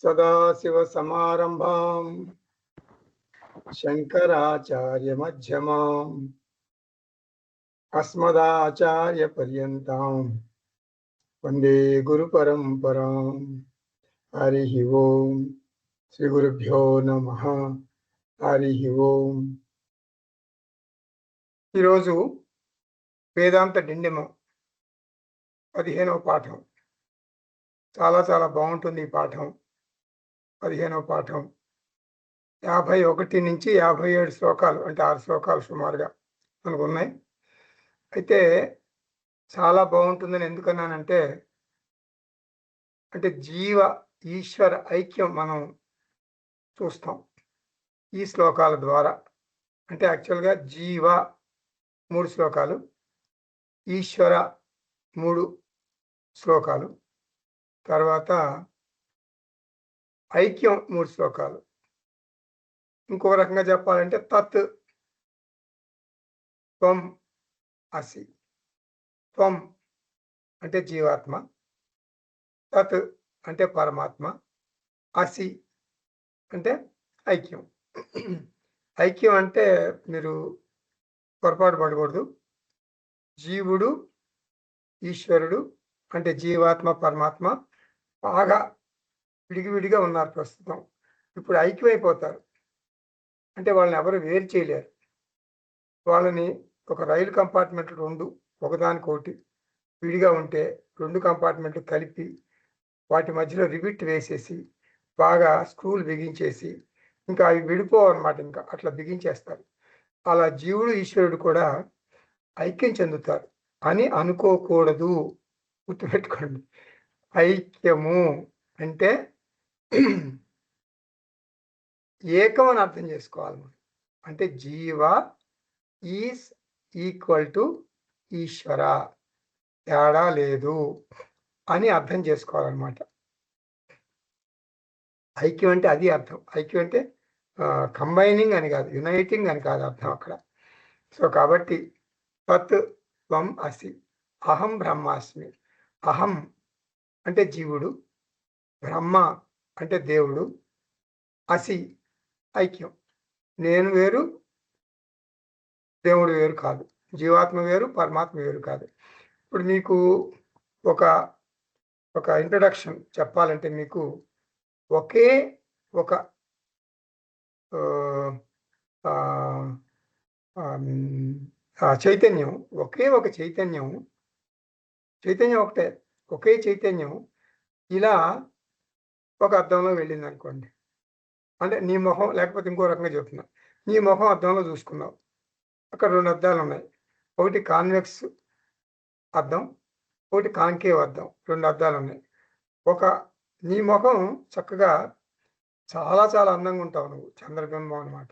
సదాశివసమారంభాం శంకరాచార్యమధ్యమాం అస్మదాచార్యపర్యంతాం వందే గురుపరంపరాం. హరి ఓం. శ్రీ గురుభ్యో నమః. హరి ఓం. ఈరోజు వేదాంత డిండిమ 15వ పాఠం. చాలా చాలా బాగుంటుంది ఈ పాఠం. 15వ పాఠం 51 నుంచి 57 శ్లోకాలు, అంటే 6 శ్లోకాలు సుమారుగా మనకు ఉన్నాయి. అయితే చాలా బాగుంటుందని ఎందుకన్నానంటే, అంటే జీవ ఈశ్వర ఐక్యం మనం చూస్తాం ఈ శ్లోకాల ద్వారా. అంటే యాక్చువల్గా జీవ 3 శ్లోకాలు, ఈశ్వర 3 శ్లోకాలు, తర్వాత ఐక్యం 3 శ్లోకాలు. ఇంకో రకంగా చెప్పాలంటే తత్ త్వం అసి. త్వం అంటే జీవాత్మ, తత్ అంటే పరమాత్మ, అసి అంటే ఐక్యం. ఐక్యం అంటే మీరు పొరపాటు పడకూడదు. జీవుడు ఈశ్వరుడు అంటే జీవాత్మ పరమాత్మ బాగా విడిగివిడిగా ఉన్నారు ప్రస్తుతం. ఇప్పుడు ఐక్యమైపోతారు అంటే వాళ్ళని ఎవరు వేరు చేయలేరు. వాళ్ళని ఒక రైలు కంపార్ట్మెంట్ 2 ఒకదానికొకటి విడిగా ఉంటే 2 కంపార్ట్మెంట్లు కలిపి వాటి మధ్యలో రిబిట్ వేసేసి బాగా స్క్రూలు బిగించేసి ఇంకా అవి విడిపోవన్నమాట, ఇంకా అట్లా బిగించేస్తారు. అలా జీవుడు ఈశ్వరుడు కూడా ఐక్యం చెందుతారు అని అనుకోకూడదు. గుర్తుపెట్టుకోండి. ఐక్యము అంటే ఏకం అని అర్థం చేసుకోవాలి మనం. అంటే జీవ ఈజ్ ఈక్వల్ టు ఈశ్వర, తేడా లేదు అని అర్థం చేసుకోవాలన్నమాట. ఐక్యం అంటే అది అర్థం. ఐక్యం అంటే కంబైనింగ్ అని కాదు, యునైటింగ్ అని కాదు అర్థం అక్కడ. సో కాబట్టి తత్ త్వం అసి, అహం బ్రహ్మాస్మి. అహం అంటే జీవుడు, బ్రహ్మ అంటే దేవుడు, అసి ఐక్యం. నేను వేరు, దేవుడు వేరు కాదు, జీవాత్మ వేరు, పరమాత్మ వేరు కాదు. ఇప్పుడు మీకు ఒక ఇంట్రడక్షన్ చెప్పాలంటే, మీకు ఒకే ఒక చైతన్యం, ఒకే ఒక చైతన్యం ఒకటే, ఒకే చైతన్యం ఇలా ఒక అద్దంలో వెళ్ళింది అనుకోండి. అంటే నీ మొహం, లేకపోతే ఇంకో రకంగా చెప్తున్నా, నీ మొహం అద్దంలో చూసుకున్నావు. అక్కడ 2 అద్దాలు ఉన్నాయి. ఒకటి కాన్వెక్స్ అద్దం, ఒకటి కాంకేవ్ అద్దం. 2 అద్దాలు ఉన్నాయి. నీ ముఖం చక్కగా చాలా చాలా అందంగా ఉంటావు నువ్వు, చంద్రబింబం అన్నమాట.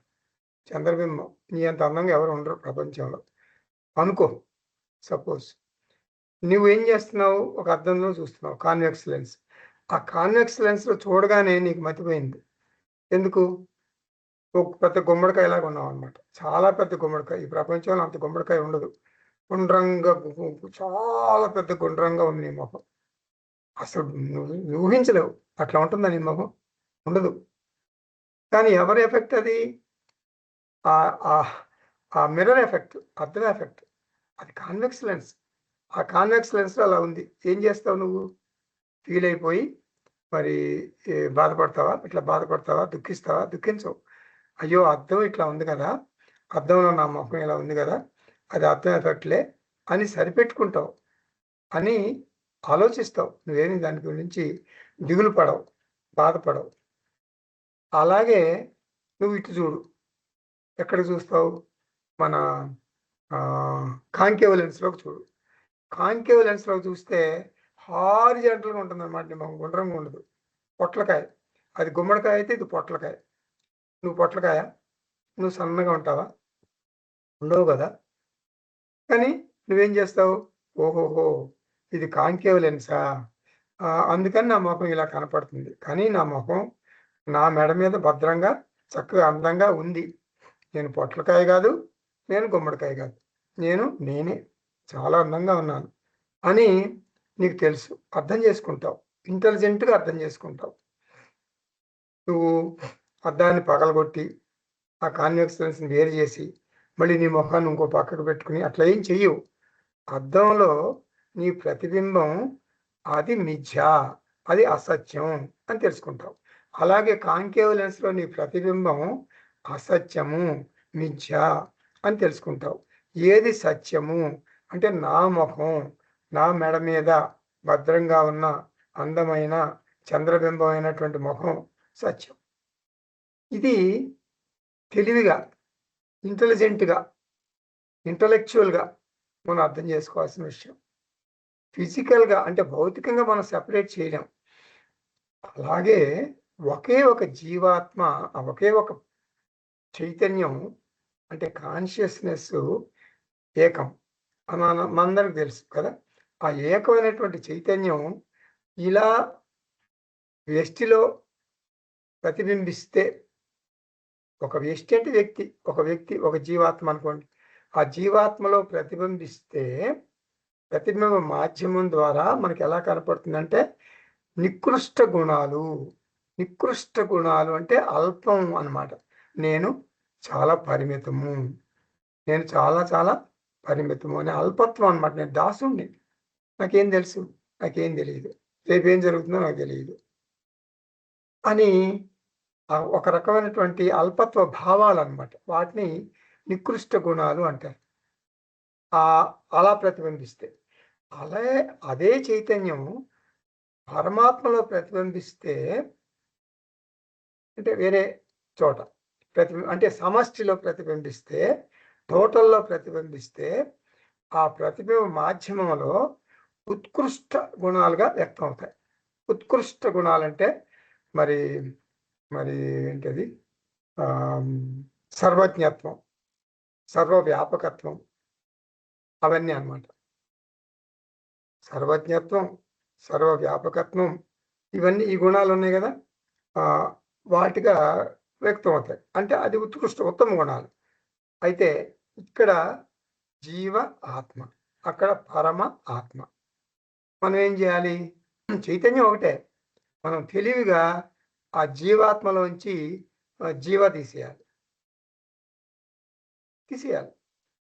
చంద్రబింబం, నీ అంత అందంగా ఎవరు ఉండరు ప్రపంచంలో అనుకో. సపోజ్ నువ్వేం చేస్తున్నావు, ఒక అద్దంలో చూస్తున్నావు, కాన్వెక్స్ లెన్స్. ఆ కాన్వెక్స్ లెన్స్లో చూడగానే నీకు మతిపోయింది. ఎందుకు? ఒక పెద్ద గుమ్మడికాయలాగా ఉన్నావు అనమాట. చాలా పెద్ద గుమ్మడికాయ. ఈ ప్రపంచంలో అంత గుమ్మడికాయ ఉండదు. గుండ్రంగా, చాలా పెద్ద గుండ్రంగా ఉంది నీ ముఖం. అసలు నువ్వు ఊహించలేవు అట్లా ఉంటుందా నీ ముఖం, ఉండదు. కానీ ఎవరి ఎఫెక్ట్ అది? ఆ మిర్రర్ ఎఫెక్ట్, అద్దం ఎఫెక్ట్. అది కాన్వెక్స్ లెన్స్. ఆ కాన్వెక్స్ లెన్స్లో అలా ఉంది. ఏం చేస్తావు నువ్వు? ఫీల్ అయిపోయి మరి బాధపడతావా? ఇట్లా బాధపడతావా? దుఃఖిస్తావా? దుఃఖించవు. అయ్యో అద్దం ఇట్లా ఉంది కదా, అద్దంలో నా ముఖం ఇలా ఉంది కదా, అది అద్దం ఎఫెక్ట్లే అని సరిపెట్టుకుంటావు, అని ఆలోచిస్తావు. నువ్వేమి దాని గురించి దిగులు పడవు, బాధపడవు. అలాగే నువ్వు ఇటు చూడు, ఎక్కడ చూస్తావు? మన కాంకేవ్ లెన్స్లోకి చూడు. కాంకేవ్ లెన్స్లోకి చూస్తే హారిజాంటల్గా ఉంటుంది అన్నమాట. నీ మొహం గుండ్రంగా ఉండదు. పొట్లకాయ. అది గుమ్మడికాయ అయితే ఇది పొట్లకాయ. నువ్వు పొట్లకాయ, నువ్వు సన్నగా ఉంటావా? ఉండవు కదా. కానీ నువ్వేం చేస్తావు? ఓహోహో ఇది కాంకేవ్ లెన్సా, అందుకని నా ముఖం ఇలా కనపడుతుంది. కానీ నా ముఖం నా మెడ మీద భద్రంగా చక్కగా అందంగా ఉంది. నేను పొట్లకాయ కాదు, నేను గుమ్మడికాయ కాదు, నేనే చాలా అందంగా ఉన్నాను అని నీకు తెలుసు. అర్థం చేసుకుంటావు, ఇంటెలిజెంట్గా అర్థం చేసుకుంటావు. నువ్వు అద్దాన్ని పగలగొట్టి ఆ కాన్వెక్స్ లెన్స్ని వేరు చేసి మళ్ళీ నీ ముఖాన్ని ఇంకో పక్కకు పెట్టుకుని అట్లా ఏం చెయ్యవు. అద్దంలో నీ ప్రతిబింబం అది మిథ్య, అది అసత్యం అని తెలుసుకుంటావు. అలాగే కాంకేవ్ లెన్స్లో నీ ప్రతిబింబం అసత్యము, మిథ్య అని తెలుసుకుంటావు. ఏది సత్యము అంటే నా ముఖం, నా మెడ మీద భద్రంగా ఉన్న అందమైన చంద్రబింబం అయినటువంటి ముఖం సత్యం. ఇది తెలివిగా, ఇంటెలిజెంట్గా, ఇంటలెక్చువల్గా మనం అర్థం చేసుకోవాల్సిన విషయం. ఫిజికల్గా అంటే భౌతికంగా మనం సెపరేట్ చేయలేం. అలాగే ఒకే ఒక జీవాత్మ, ఒకే ఒక చైతన్యం అంటే కాన్షియస్నెస్ ఏకం మనందరికి తెలుసు కదా. ఆ ఏకమైనటువంటి చైతన్యం ఇలా వ్యష్టిలో ప్రతిబింబిస్తే, ఒక వ్యష్టి అంటే వ్యక్తి, ఒక జీవాత్మ అనుకోండి. ఆ జీవాత్మలో ప్రతిబింబిస్తే ప్రతిబింబ మాధ్యమం ద్వారా మనకి ఎలా కనపడుతుందంటే నికృష్ట గుణాలు అంటే అల్పం అన్నమాట. నేను చాలా పరిమితము, నేను చాలా పరిమితము అనే అల్పత్వం అనమాట. నేను దాసుణ్ణి, నాకేం తెలుసు, నాకేం తెలియదు, రేపేం జరుగుతుందో నాకు తెలియదు అని ఒక రకమైనటువంటి అల్పత్వ భావాలు అనమాట. వాటిని నికృష్ట గుణాలు అంటారు. అలా ప్రతిబింబిస్తే అదే చైతన్యం పరమాత్మలో ప్రతిబింబిస్తే, అంటే వేరే చోట అంటే సమష్టిలో ప్రతిబింబిస్తే, టోటల్లో ప్రతిబింబిస్తే ఆ ప్రతిబింబ మాధ్యమంలో ఉత్కృష్ట గుణాలుగా వ్యక్తం అవుతాయి. ఉత్కృష్ట గుణాలంటే మరి ఏంటది, సర్వజ్ఞత్వం, సర్వవ్యాపకత్వం, అవన్నీ అన్నమాట. సర్వజ్ఞత్వం, సర్వవ్యాపకత్వం, ఇవన్నీ ఈ గుణాలు ఉన్నాయి కదా, వాటిగా వ్యక్తం అవుతాయి. అంటే అది ఉత్తమ గుణాలు. అయితే ఇక్కడ జీవ ఆత్మ, అక్కడ పరమ ఆత్మ. మనం ఏం చేయాలి? చైతన్యం ఒకటే, మనం తెలివిగా ఆ జీవాత్మలోంచి జీవ తీసేయాలి.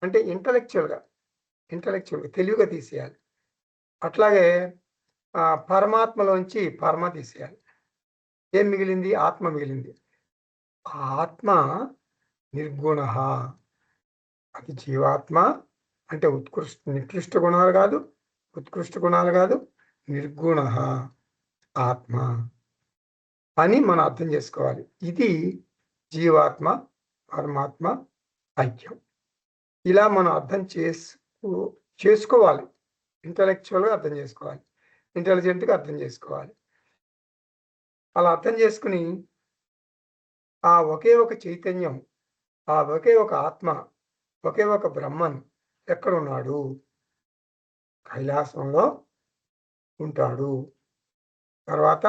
అంటే ఇంటలెక్చువల్గా తెలివిగా తీసేయాలి. అట్లాగే పరమాత్మలోంచి పరమ తీసేయాలి. ఏం మిగిలింది? ఆత్మ మిగిలింది. ఆత్మ నిర్గుణ, అది జీవాత్మ అంటే నికృష్ట గుణాలు కాదు, ఉత్కృష్ట గుణాలు కాదు, నిర్గుణ ఆత్మ అని మనం అర్థం చేసుకోవాలి. ఇది జీవాత్మ పరమాత్మ ఐక్యం. ఇలా మనం అర్థం చేసుకోవాలి. ఇంటలెక్చువల్గా అర్థం చేసుకోవాలి, ఇంటెలిజెంట్గా అర్థం చేసుకోవాలి. అలా అర్థం చేసుకుని ఆ ఒకే ఒక చైతన్యం, ఆ ఒకే ఒక ఆత్మ, ఒకే ఒక బ్రహ్మన్ ఎక్కడున్నాడు? కైలాసంలో ఉంటాడు, తర్వాత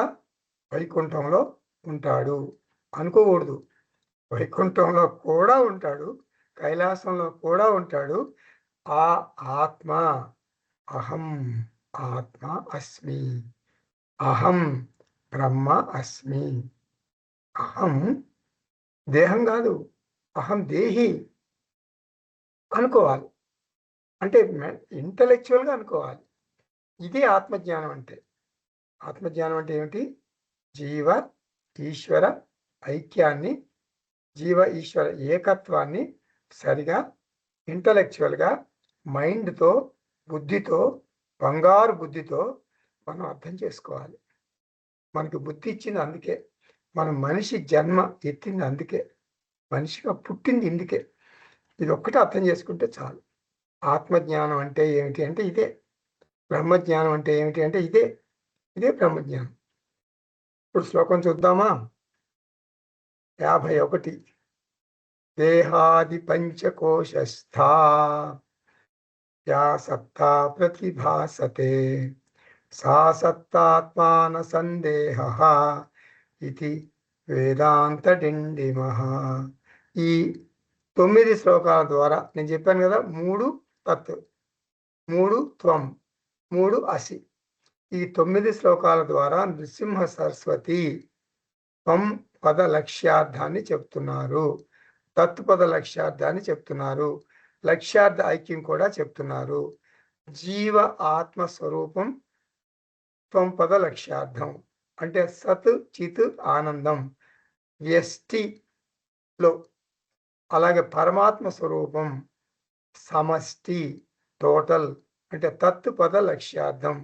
వైకుంఠంలో ఉంటాడు అనుకోకూడదు. వైకుంఠంలో కూడా ఉంటాడు, కైలాసంలో కూడా ఉంటాడు. ఆ ఆత్మ అహం ఆత్మ అస్మి, అహం బ్రహ్మ అస్మి. అహం దేహం కాదు, అహం దేహి అనుకోవాలి. అంటే ఇంటలెక్చువల్గా అనుకోవాలి. ఇదే ఆత్మజ్ఞానం అంటే. ఆత్మజ్ఞానం అంటే ఏమిటి? జీవ ఈశ్వర ఐక్యాన్ని, జీవ ఈశ్వర ఏకత్వాన్ని సరిగా ఇంటలెక్చువల్గా మైండ్తో, బుద్ధితో, బంగారు బుద్ధితో మనం అర్థం చేసుకోవాలి. మనకి బుద్ధి ఇచ్చింది అందుకే, మన మనిషి జన్మ ఎత్తింది అందుకే, మనిషిగా పుట్టింది ఇందుకే. ఇది ఒక్కటే అర్థం చేసుకుంటే చాలు. ఆత్మజ్ఞానం అంటే ఏమిటి అంటే ఇదే, బ్రహ్మజ్ఞానం అంటే ఏమిటి అంటే ఇదే బ్రహ్మజ్ఞానం. ఇప్పుడు శ్లోకం చూద్దామా? 51. దేహాది పంచకోశస్థా యా సత్తా ప్రతిభాసతే సా సత్తాత్మాన సందేహ ఇది వేదాంత డిండిమః. ఈ 9 శ్లోకాల ద్వారా నేను చెప్పాను కదా, 3 తత్, 3 త్వం, 3 అసి. ఈ 9 శ్లోకాల ద్వారా నృసింహ సరస్వతి త్వం పద లక్ష్యార్థాన్ని చెప్తున్నారు, తత్పద లక్ష్యార్థాన్ని చెప్తున్నారు, లక్ష్యార్థ ఐక్యం కూడా చెప్తున్నారు. జీవ ఆత్మ స్వరూపం త్వం పద లక్ష్యార్థం అంటే సత్ చిత్ ఆనందం వ్యష్టిలో, అలాగే పరమాత్మ స్వరూపం సమష్టి టోటల్ అంటే తత్ పద లక్ష్యార్థం.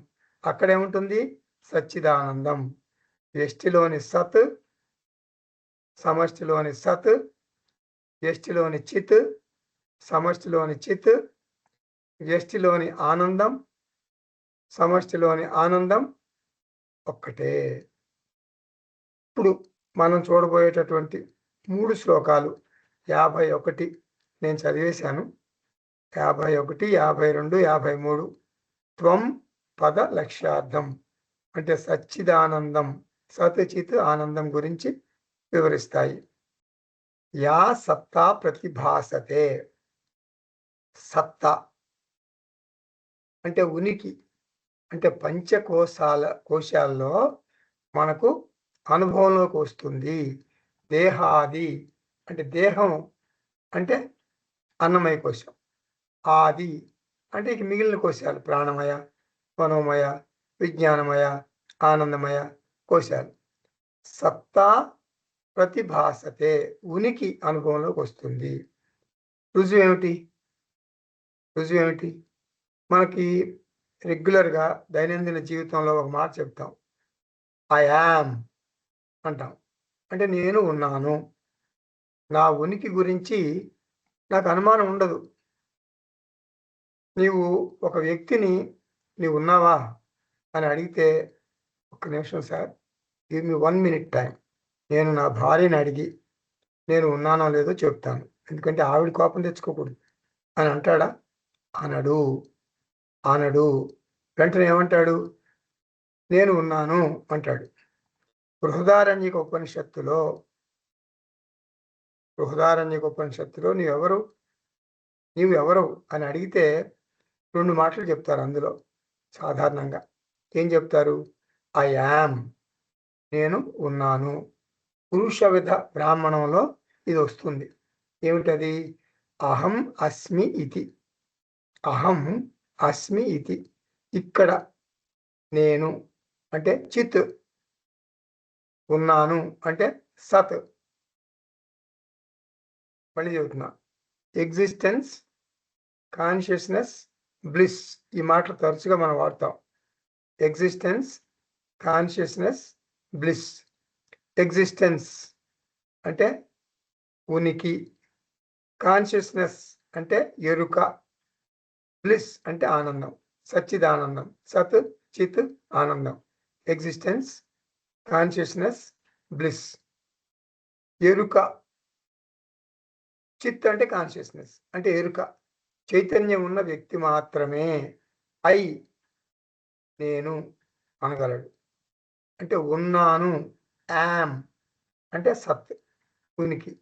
అక్కడేముంటుంది సచ్చిదానందం. వ్యష్టిలోని సత్, సమష్టిలోని సత్, వ్యష్టిలోని చిత్, సమష్టిలోని చిత్, వ్యష్టిలోని ఆనందం, సమష్టిలోని ఆనందం ఒక్కటే. ఇప్పుడు మనం చూడబోయేటటువంటి 3 శ్లోకాలు 51 నేను చదివేశాను. 51, 52, 53 త్వం పద లక్ష్యార్థం అంటే సచ్చిదానందం, సత్ చిత్ ఆనందం గురించి వివరిస్తాయి. యా సత్తా ప్రతిభాసతే, సత్తా అంటే ఉనికి, అంటే కోశాల్లో మనకు అనుభవంలోకి వస్తుంది. దేహాది అంటే దేహం అంటే అన్నమయ కోశం, ఆది అంటే ఇక మిగిలిన కోశాలు ప్రాణమయ, మనోమయ, విజ్ఞానమయ, ఆనందమయ కోశాలు. సత్తా ప్రతిభాసతే ఉనికి అనుభవంలోకి వస్తుంది. రుజువు ఏమిటి? రుజువు ఏమిటి? మనకి రెగ్యులర్గా దైనందిన జీవితంలో ఒక మాట చెప్తాం, ఐ యామ్ అంటాం. అంటే నేను ఉన్నాను. నా ఉనికి గురించి నాకు అనుమానం ఉండదు. నీవు ఒక వ్యక్తిని నీవు ఉన్నావా అని అడిగితే, ఒక్క నిమిషం sir, give me 1 minute time, నేను నా భార్యని అడిగి నేను ఉన్నానో లేదో చెప్తాను, ఎందుకంటే ఆవిడ కోపం తెచ్చుకోకూడదు అని అంటాడా? అనడు. అనడు. వెంటనే ఏమంటాడు? నేను ఉన్నాను అంటాడు. బృహదారణ్యక ఉపనిషత్తులో నీవు ఎవరు అని అడిగితే 2 మాటలు చెప్తారు. అందులో సాధారణంగా ఏం చెప్తారు? ఐ యామ్, నేను ఉన్నాను. పురుష విధ బ్రాహ్మణంలో ఇది వస్తుంది. ఏమిటది? అహం అస్మి ఇతి. అహం అస్మి ఇతి. ఇక్కడ నేను అంటే చిత్, ఉన్నాను అంటే సత్. మళ్ళీ చెబుతున్నా, ఎగ్జిస్టెన్స్, కాన్షియస్నెస్, బ్లిస్, ఈ మాటలు తరచుగా మనం వాడతాం. Existence, consciousness, bliss. ఎగ్జిస్టెన్స్ అంటే ఉనికి, కాన్షియస్నెస్ అంటే ఎరుక, బ్లిస్ అంటే ఆనందం, సచ్చిదానందం, సత్ చిత్ ఆనందం. Existence, consciousness, bliss. ఎరుక, చిత్ అంటే కాన్షియస్నెస్ అంటే ఎరుక, చైతన్యం ఉన్న వ్యక్తి మాత్రమే ఐ నేను అనగలడు. అంటే ఉన్నాను, యామ్ అంటే సత్ ఉనికి.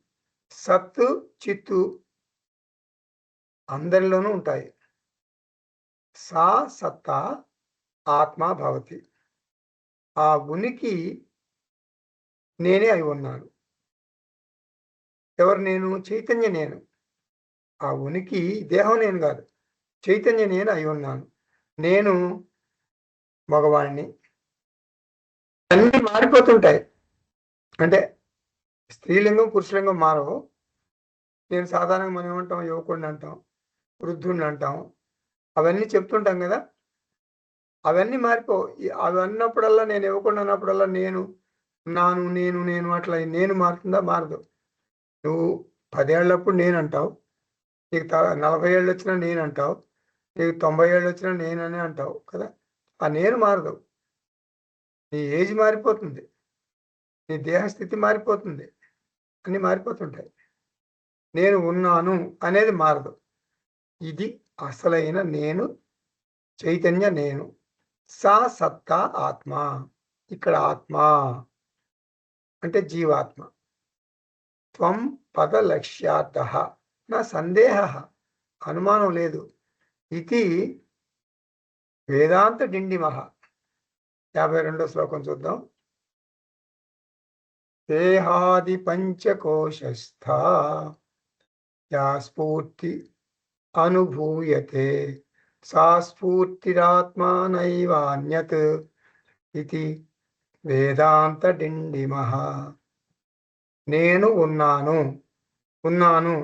సత్తు చిత్తు అందరిలోనూ ఉంటాయి. సా సత్తా ఆత్మా భవతి. ఆ ఉనికి నేనే అయి ఉన్నాను. ఎవరు నేను? చైతన్య నేను. ఆ ఉనికి దేహం నేను కాదు, చైతన్య నేను అయి ఉన్నాను. నేను మగవాణ్ణి. అన్నీ మారిపోతుంటాయి. అంటే స్త్రీలింగం పురుషలింగం మారవు. నేను సాధారణంగా మనం ఏమంటాం? యువకుడిని అంటాం, వృద్ధుడిని అంటాం, అవన్నీ చెప్తుంటాం కదా. అవన్నీ మారిపోవు. అవి అన్నప్పుడల్లా, నేను యువకుడిని అన్నప్పుడల్లా నేను నాను, నేను నేను అట్లా నేను మారుతుందా? మారదు. నువ్వు 10 ఏళ్ళప్పుడు నేను అంటావు, నీకు 40 ఏళ్ళు వచ్చినా నేను అంటావు, నీకు 90 ఏళ్ళు వచ్చినా నేననే అంటావు కదా. ఆ నేను మారదు. నీ ఏజ్ మారిపోతుంది, నీ దేహస్థితి మారిపోతుంది, అన్నీ మారిపోతుంటాయి. నేను ఉన్నాను అనేది మారదు. ఇది అసలైన నేను, చైతన్య నేను. సా సత్తా ఆత్మ. ఇక్కడ ఆత్మ అంటే జీవాత్మ. త్వం పద లక్ష్యార్థః నా సందేహః, అనుమానం లేదు. ఇది వేదాంత డిండిమః. 52వ శ్లోకం చూద్దాం. దేహాది పంచకోశస్థా యా స్ఫూర్తి అనుభూయతే సా స్ఫూర్తిరాత్మానైవాన్యత్ ఇది వేదాంత డిండిమః. నేను ఉన్నాను. ఉన్నాను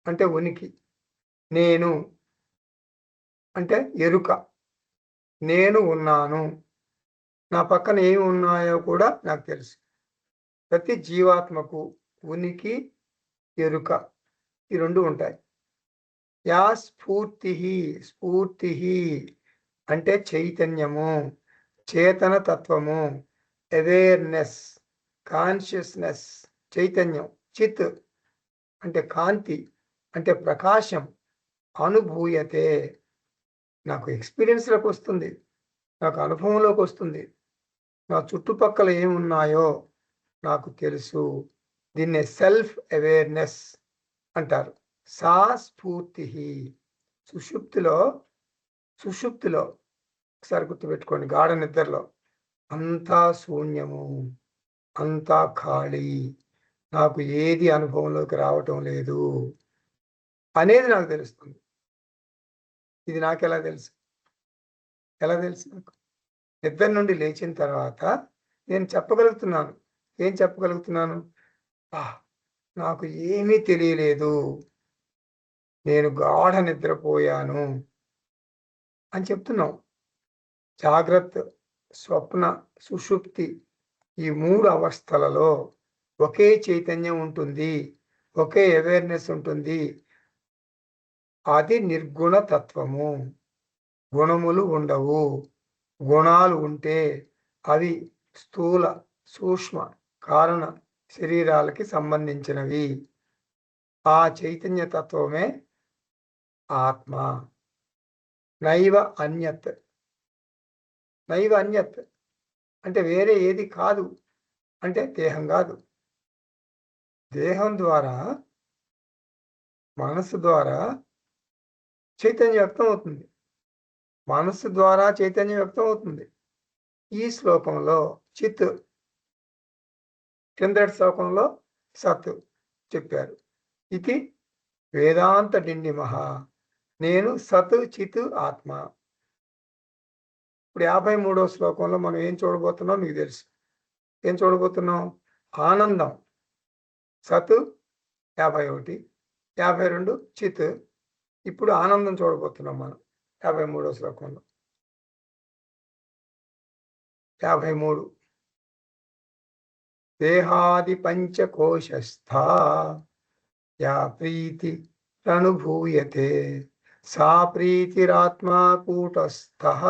అంటే ఉనికి. నేను అంటే ఎరుక. నేను ఉన్నాను. నా పక్కన ఏమి ఉన్నాయో కూడా నాకు తెలుసు. ప్రతి జీవాత్మకు ఉనికి, ఎరుక ఈ రెండు ఉంటాయి. యా స్ఫూర్తి, స్ఫూర్తి అంటే చైతన్యము, చేతన తత్వము, అవేర్నెస్, కాన్షియస్నెస్, చైతన్యం. చిత్ అంటే కాంతి, అంటే ప్రకాశం. అనుభూయతే నాకు ఎక్స్పీరియన్స్లోకి వస్తుంది, నాకు అనుభవంలోకి వస్తుంది. నా చుట్టుపక్కల ఏమున్నాయో నాకు తెలుసు. దీన్నే సెల్ఫ్ అవేర్నెస్ అంటారు. సా స్ఫూర్తి. సుషుప్తిలో ఒకసారి గుర్తుపెట్టుకోండి, గాఢ నిద్రలో అంతా శూన్యము, అంతా ఖాళీ, నాకు ఏది అనుభవంలోకి రావటం లేదు అనేది నాకు తెలుస్తుంది. ఇది నాకు ఎలా తెలుసు? నాకు నిద్ర నుండి లేచిన తర్వాత నేను చెప్పగలుగుతున్నాను. ఏం చెప్పగలుగుతున్నాను? నాకు ఏమీ తెలియలేదు, నేను గాఢ నిద్రపోయాను అని చెప్తున్నాం. జాగ్రత్త, స్వప్న, సుషుప్తి ఈ 3 అవస్థలలో ఒకే చైతన్యం ఉంటుంది, ఒకే అవేర్నెస్ ఉంటుంది. అది నిర్గుణ తత్వము. గుణములు ఉండవు. గుణాలు ఉంటే అవి స్థూల, సూక్ష్మ, కారణ శరీరాలకి సంబంధించినవి. ఆ చైతన్య తత్వమే ఆత్మ. నైవ అన్యత్. నైవ అన్యత్ అంటే వేరే ఏది కాదు. అంటే దేహం కాదు. దేహం ద్వారా, మనసు ద్వారా చైతన్యం వ్యక్తం అవుతుంది. మనస్సు ద్వారా చైతన్యం వ్యక్తం అవుతుంది. ఈ శ్లోకంలో చిత్, కిందటి శ్లోకంలో సత్ చెప్పారు. ఇది వేదాంత డిండిమః. నేను సత్, చిత్, ఆత్మ. ఇప్పుడు 53వ శ్లోకంలో మనం ఏం చూడబోతున్నాం మీకు తెలుసు. ఏం చూడబోతున్నాం? ఆనందం. సత్ 51, 52 చిత్. ఇప్పుడు ఆనందం చూడబోతున్నాం మనం 53వ శ్లోకంలో. 53 దేహాది పంచకోశస్థా యా ప్రీతి అనుభూయతే సా ప్రీతిరాత్మా కూటస్థః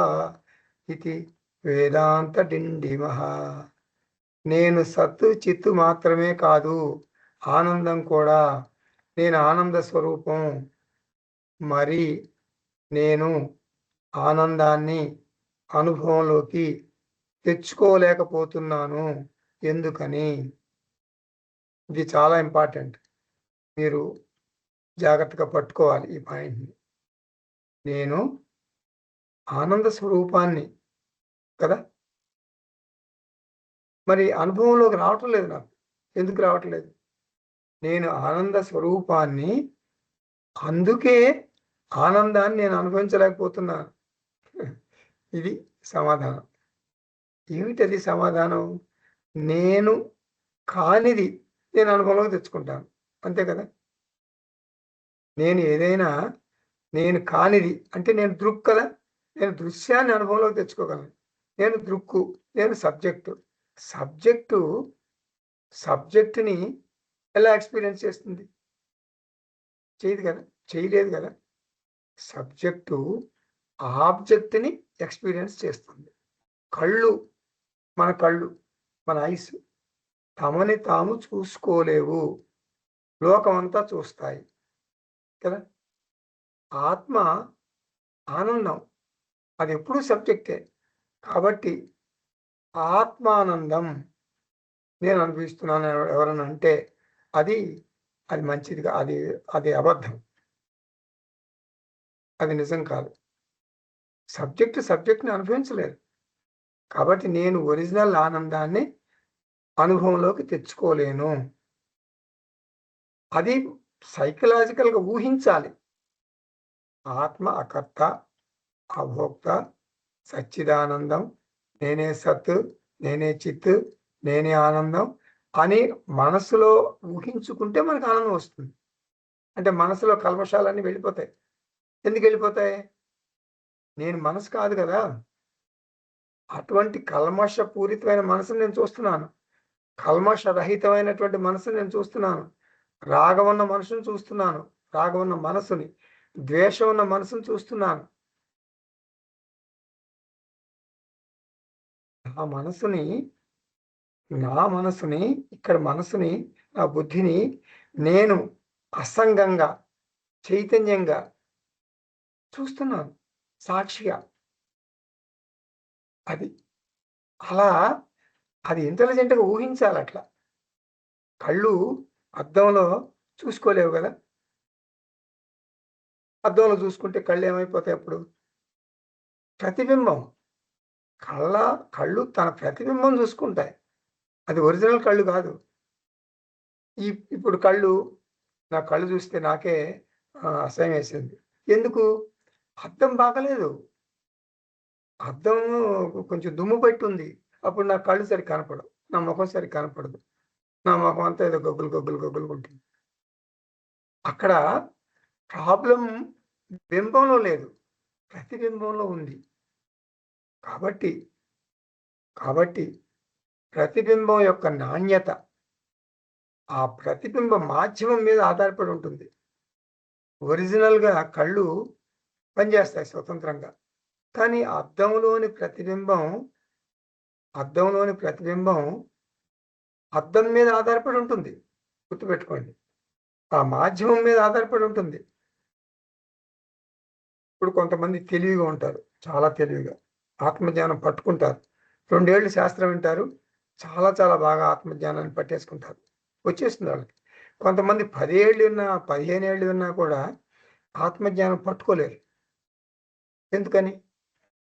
ఇది వేదాంత డిండిమః. నేను సత్తు చిత్తు మాత్రమే కాదు, ఆనందం కూడా. నేను ఆనంద స్వరూపం. మరి నేను ఆనందాన్ని అనుభవంలోకి తెచ్చుకోలేకపోతున్నాను. ఎందుకని? ఇది చాలా ఇంపార్టెంట్. మీరు జాగ్రత్తగా పట్టుకోవాలి ఈ పాయింట్ని. నేను ఆనంద స్వరూపాన్ని కదా, మరి అనుభవంలోకి రావటం లేదు నాకు. ఎందుకు రావట్లేదు? నేను ఆనంద స్వరూపాన్ని, అందుకే ఆనందాన్ని నేను అనుభవించలేకపోతున్నాను. ఇది సమాధానం. ఏమిటది సమాధానం? నేను కానిది నేను అనుభవంలోకి తెచ్చుకుంటాను. అంతే కదా. నేను ఏదైనా నేను కానిది అంటే నేను దృక్ కదా. నేను దృశ్యాన్ని అనుభవంలోకి తెచ్చుకోగలను. నేను దృక్కు, నేను సబ్జెక్టుని ఎలా ఎక్స్పీరియన్స్ చేస్తుంది? చేయదు కదా, చేయలేదు కదా. సబ్జెక్టు ఆబ్జెక్ట్ని ఎక్స్పీరియన్స్ చేస్తుంది. మన ఐస్ తమని తాము చూసుకోలేవు, లోకమంతా చూస్తాయి కదా. ఆత్మ ఆనందం, అది ఎప్పుడూ సబ్జెక్టే. కాబట్టి ఆత్మానందం నేను అనుభవిస్తున్నాను ఎవరన్నా అంటే అది మంచిదిగా, అది అబద్ధం, అది నిజం కాదు. సబ్జెక్ట్ని అనుభవించలేదు. కాబట్టి నేను ఒరిజినల్ ఆనందాన్ని అనుభవంలోకి తెచ్చుకోలేను. అది సైకలాజికల్‌గా ఊహించాలి. ఆత్మ అకర్త, అభోక్త, సచ్చిదానందం, నేనే సత్, నేనే చిత్, నేనే ఆనందం అని మనసులో ఊహించుకుంటే మనకు ఆనందం వస్తుంది. అంటే మనసులో కల్మషాలన్నీ వెళ్ళిపోతాయి. ఎందుకెళ్ళిపోతాయి? నేను మనసు కాదు గదా! అటువంటి కల్మషపూరితమైన మనసుని నేను చూస్తున్నాను. కల్మషరహితమైనటువంటి మనసుని నేను చూస్తున్నాను. రాగం ఉన్న మనుషుని చూస్తున్నాను. రాగం ఉన్న మనసుని. ద్వేషం ఉన్న మనసుని చూస్తున్నాను. నా మనసుని, నా మనసుని, ఇక్కడ మనసుని, నా బుద్ధిని నేను అసంగంగా, చైతన్యంగా చూస్తున్నాను. సాక్షిగా. అది. అలా అది ఇంటెలిజెంట్‌గా ఊహించాలట్లా. కళ్ళు అద్దంలో చూసుకోలేవు గదా! అద్దంలో చూసుకుంటే కళ్ళేమైపోతాయి అప్పుడు? ప్రతిబింబం. కళ్ళ కళ్ళు తన ప్రతిబింబం చూసుకుంటాయి. అది ఒరిజినల్ కళ్ళు గాదు. ఇప్పుడు కళ్ళు నా కళ్ళు చూస్తే నాకే అసహ్యమేసింది. ఎందుకు? అద్దం బాగాలేదు. అద్దం కొంచెం దుమ్ము పట్టుంది. అప్పుడు నా కళ్ళు సరిగ్గా కనపడవు. నా మొఖం సరిగ్గా కనపడదు. నా మొఖం అంతా ఏదో గొగ్గులు, గొగ్గులు, గొగ్గులుగుంటుంది. అక్కడ ప్రాబ్లమ్ బింబంలో లేదు. ప్రతిబింబంలో ఉంది. కాబట్టి, కాబట్టి ప్రతిబింబం యొక్క నాణ్యత, ఆ ప్రతిబింబ మాధ్యమం మీద ఆధారపడి ఉంటుంది. ఒరిజినల్‌గా కళ్ళు పనిచేస్తాయి స్వతంత్రంగా. కానీ అద్దంలోని ప్రతిబింబం అద్దం మీద ఆధారపడి ఉంటుంది. గుర్తుపెట్టుకోండి. ఆ మాధ్యమం మీద ఆధారపడి ఉంటుంది. ఇప్పుడు కొంతమంది తెలివిగా ఉంటారు. చాలా తెలివిగా. ఆత్మజ్ఞానం పట్టుకుంటారు. 2 ఏళ్ళు శాస్త్రం వింటారు. చాలా చాలా బాగా ఆత్మజ్ఞానాన్ని పట్టేసుకుంటారు. వచ్చేస్తుంది వాళ్ళకి. కొంతమంది 10 ఏళ్ళు విన్నా, 15 ఏళ్ళు విన్నా కూడా ఆత్మజ్ఞానం పట్టుకోలేరు. ఎందుకని?